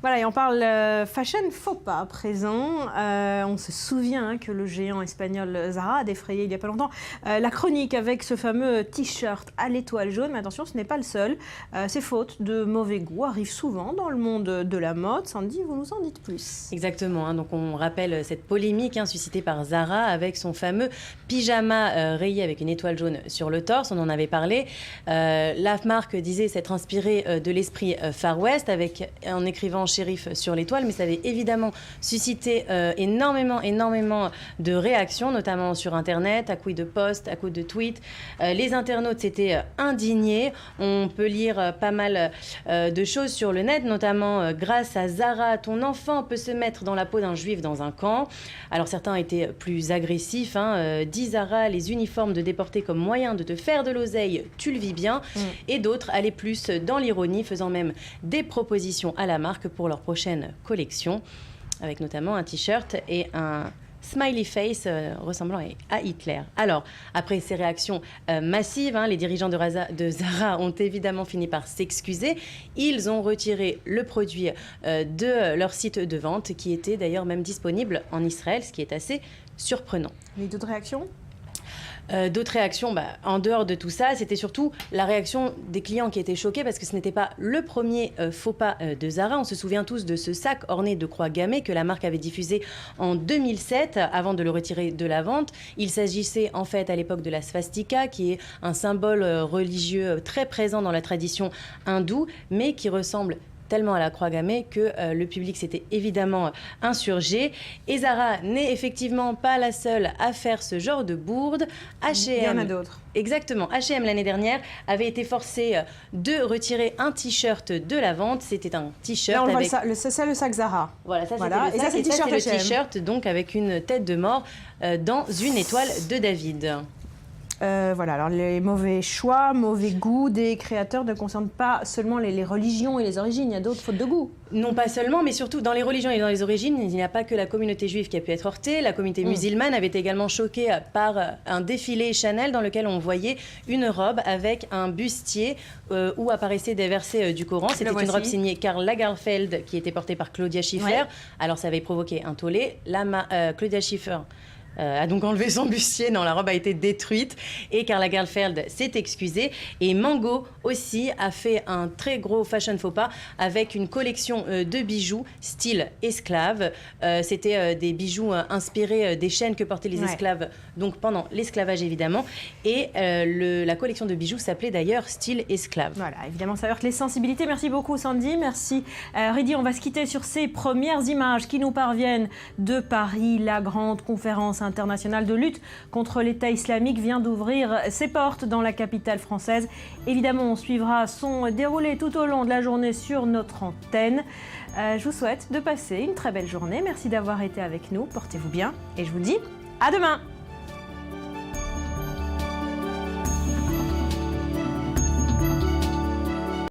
Voilà, et on parle fashion faux pas à présent. On se souvient que le géant espagnol Zara a défrayé il n'y a pas longtemps la chronique avec ce fameux t-shirt à l'étoile jaune. Mais attention, ce n'est pas le seul. Ces fautes de mauvais goût arrivent souvent dans le monde de la mode. Sandy, vous nous en dites plus. Exactement. Donc on rappelle cette polémique suscitée par Zara avec son fameux pyjama rayé avec une étoile jaune sur le torse. On en avait parlé. La marque disait s'être inspirée de l'esprit Far West en écrivant shérif sur l'étoile, mais ça avait évidemment suscité énormément de réactions, notamment sur Internet, à coups de posts, à coups de tweets. Les internautes s'étaient indignés. On peut lire pas mal de choses sur le net, notamment grâce à Zara, ton enfant peut se mettre dans la peau d'un juif dans un camp. Alors certains étaient plus agressifs. Dit Zara, les uniformes de déportés comme moyen de te faire de l'oseille, tu le vis bien. Et d'autres allaient plus dans l'ironie, faisant même des propositions à la marque pour leur prochaine collection, avec notamment un t-shirt et un smiley face ressemblant à Hitler. Alors, après ces réactions massives, les dirigeants de Zara ont évidemment fini par s'excuser. Ils ont retiré le produit de leur site de vente, qui était d'ailleurs même disponible en Israël, ce qui est assez surprenant. Et d'autres réactions ? D'autres réactions, en dehors de tout ça, c'était surtout la réaction des clients qui étaient choqués parce que ce n'était pas le premier faux pas de Zara. On se souvient tous de ce sac orné de croix gammées que la marque avait diffusé en 2007 avant de le retirer de la vente. Il s'agissait en fait à l'époque de la swastika, qui est un symbole religieux très présent dans la tradition hindoue, mais qui ressemble tellement à la croix gammée que le public s'était évidemment insurgé. Et Zara n'est effectivement pas la seule à faire ce genre de bourde. H&M, il y en a d'autres. Exactement. H&M l'année dernière avait été forcé de retirer un t-shirt de la vente. C'était un t-shirt là, on avec... c'est le sac Zara. Voilà, ça c'était le sac. Et ça c'est le t-shirt donc avec une tête de mort dans une étoile de David. Voilà, alors les mauvais choix, mauvais goût des créateurs ne concernent pas seulement les religions et les origines, il y a d'autres fautes de goût. Non, pas seulement, mais surtout dans les religions et dans les origines, il n'y a pas que la communauté juive qui a pu être heurtée. La communauté musulmane avait été également choquée par un défilé Chanel dans lequel on voyait une robe avec un bustier où apparaissaient des versets du Coran. C'était une robe signée Karl Lagerfeld qui était portée par Claudia Schiffer. Ouais. Alors ça avait provoqué un tollé. Claudia Schiffer a donc enlevé son bustier. Non, la robe a été détruite et Karl Lagerfeld s'est excusé. Et Mango aussi a fait un très gros fashion faux pas avec une collection de bijoux style esclave. C'était des bijoux inspirés des chaînes que portaient les esclaves, donc pendant l'esclavage évidemment. Et la collection de bijoux s'appelait d'ailleurs style esclave. Voilà, évidemment ça heurte les sensibilités. Merci beaucoup Sandy, merci Rudy. On va se quitter sur ces premières images qui nous parviennent de Paris. La grande conférence internationale de lutte contre l'État islamique vient d'ouvrir ses portes dans la capitale française. Évidemment, on suivra son déroulé tout au long de la journée sur notre antenne. Je vous souhaite de passer une très belle journée. Merci d'avoir été avec nous. Portez-vous bien et je vous dis à demain.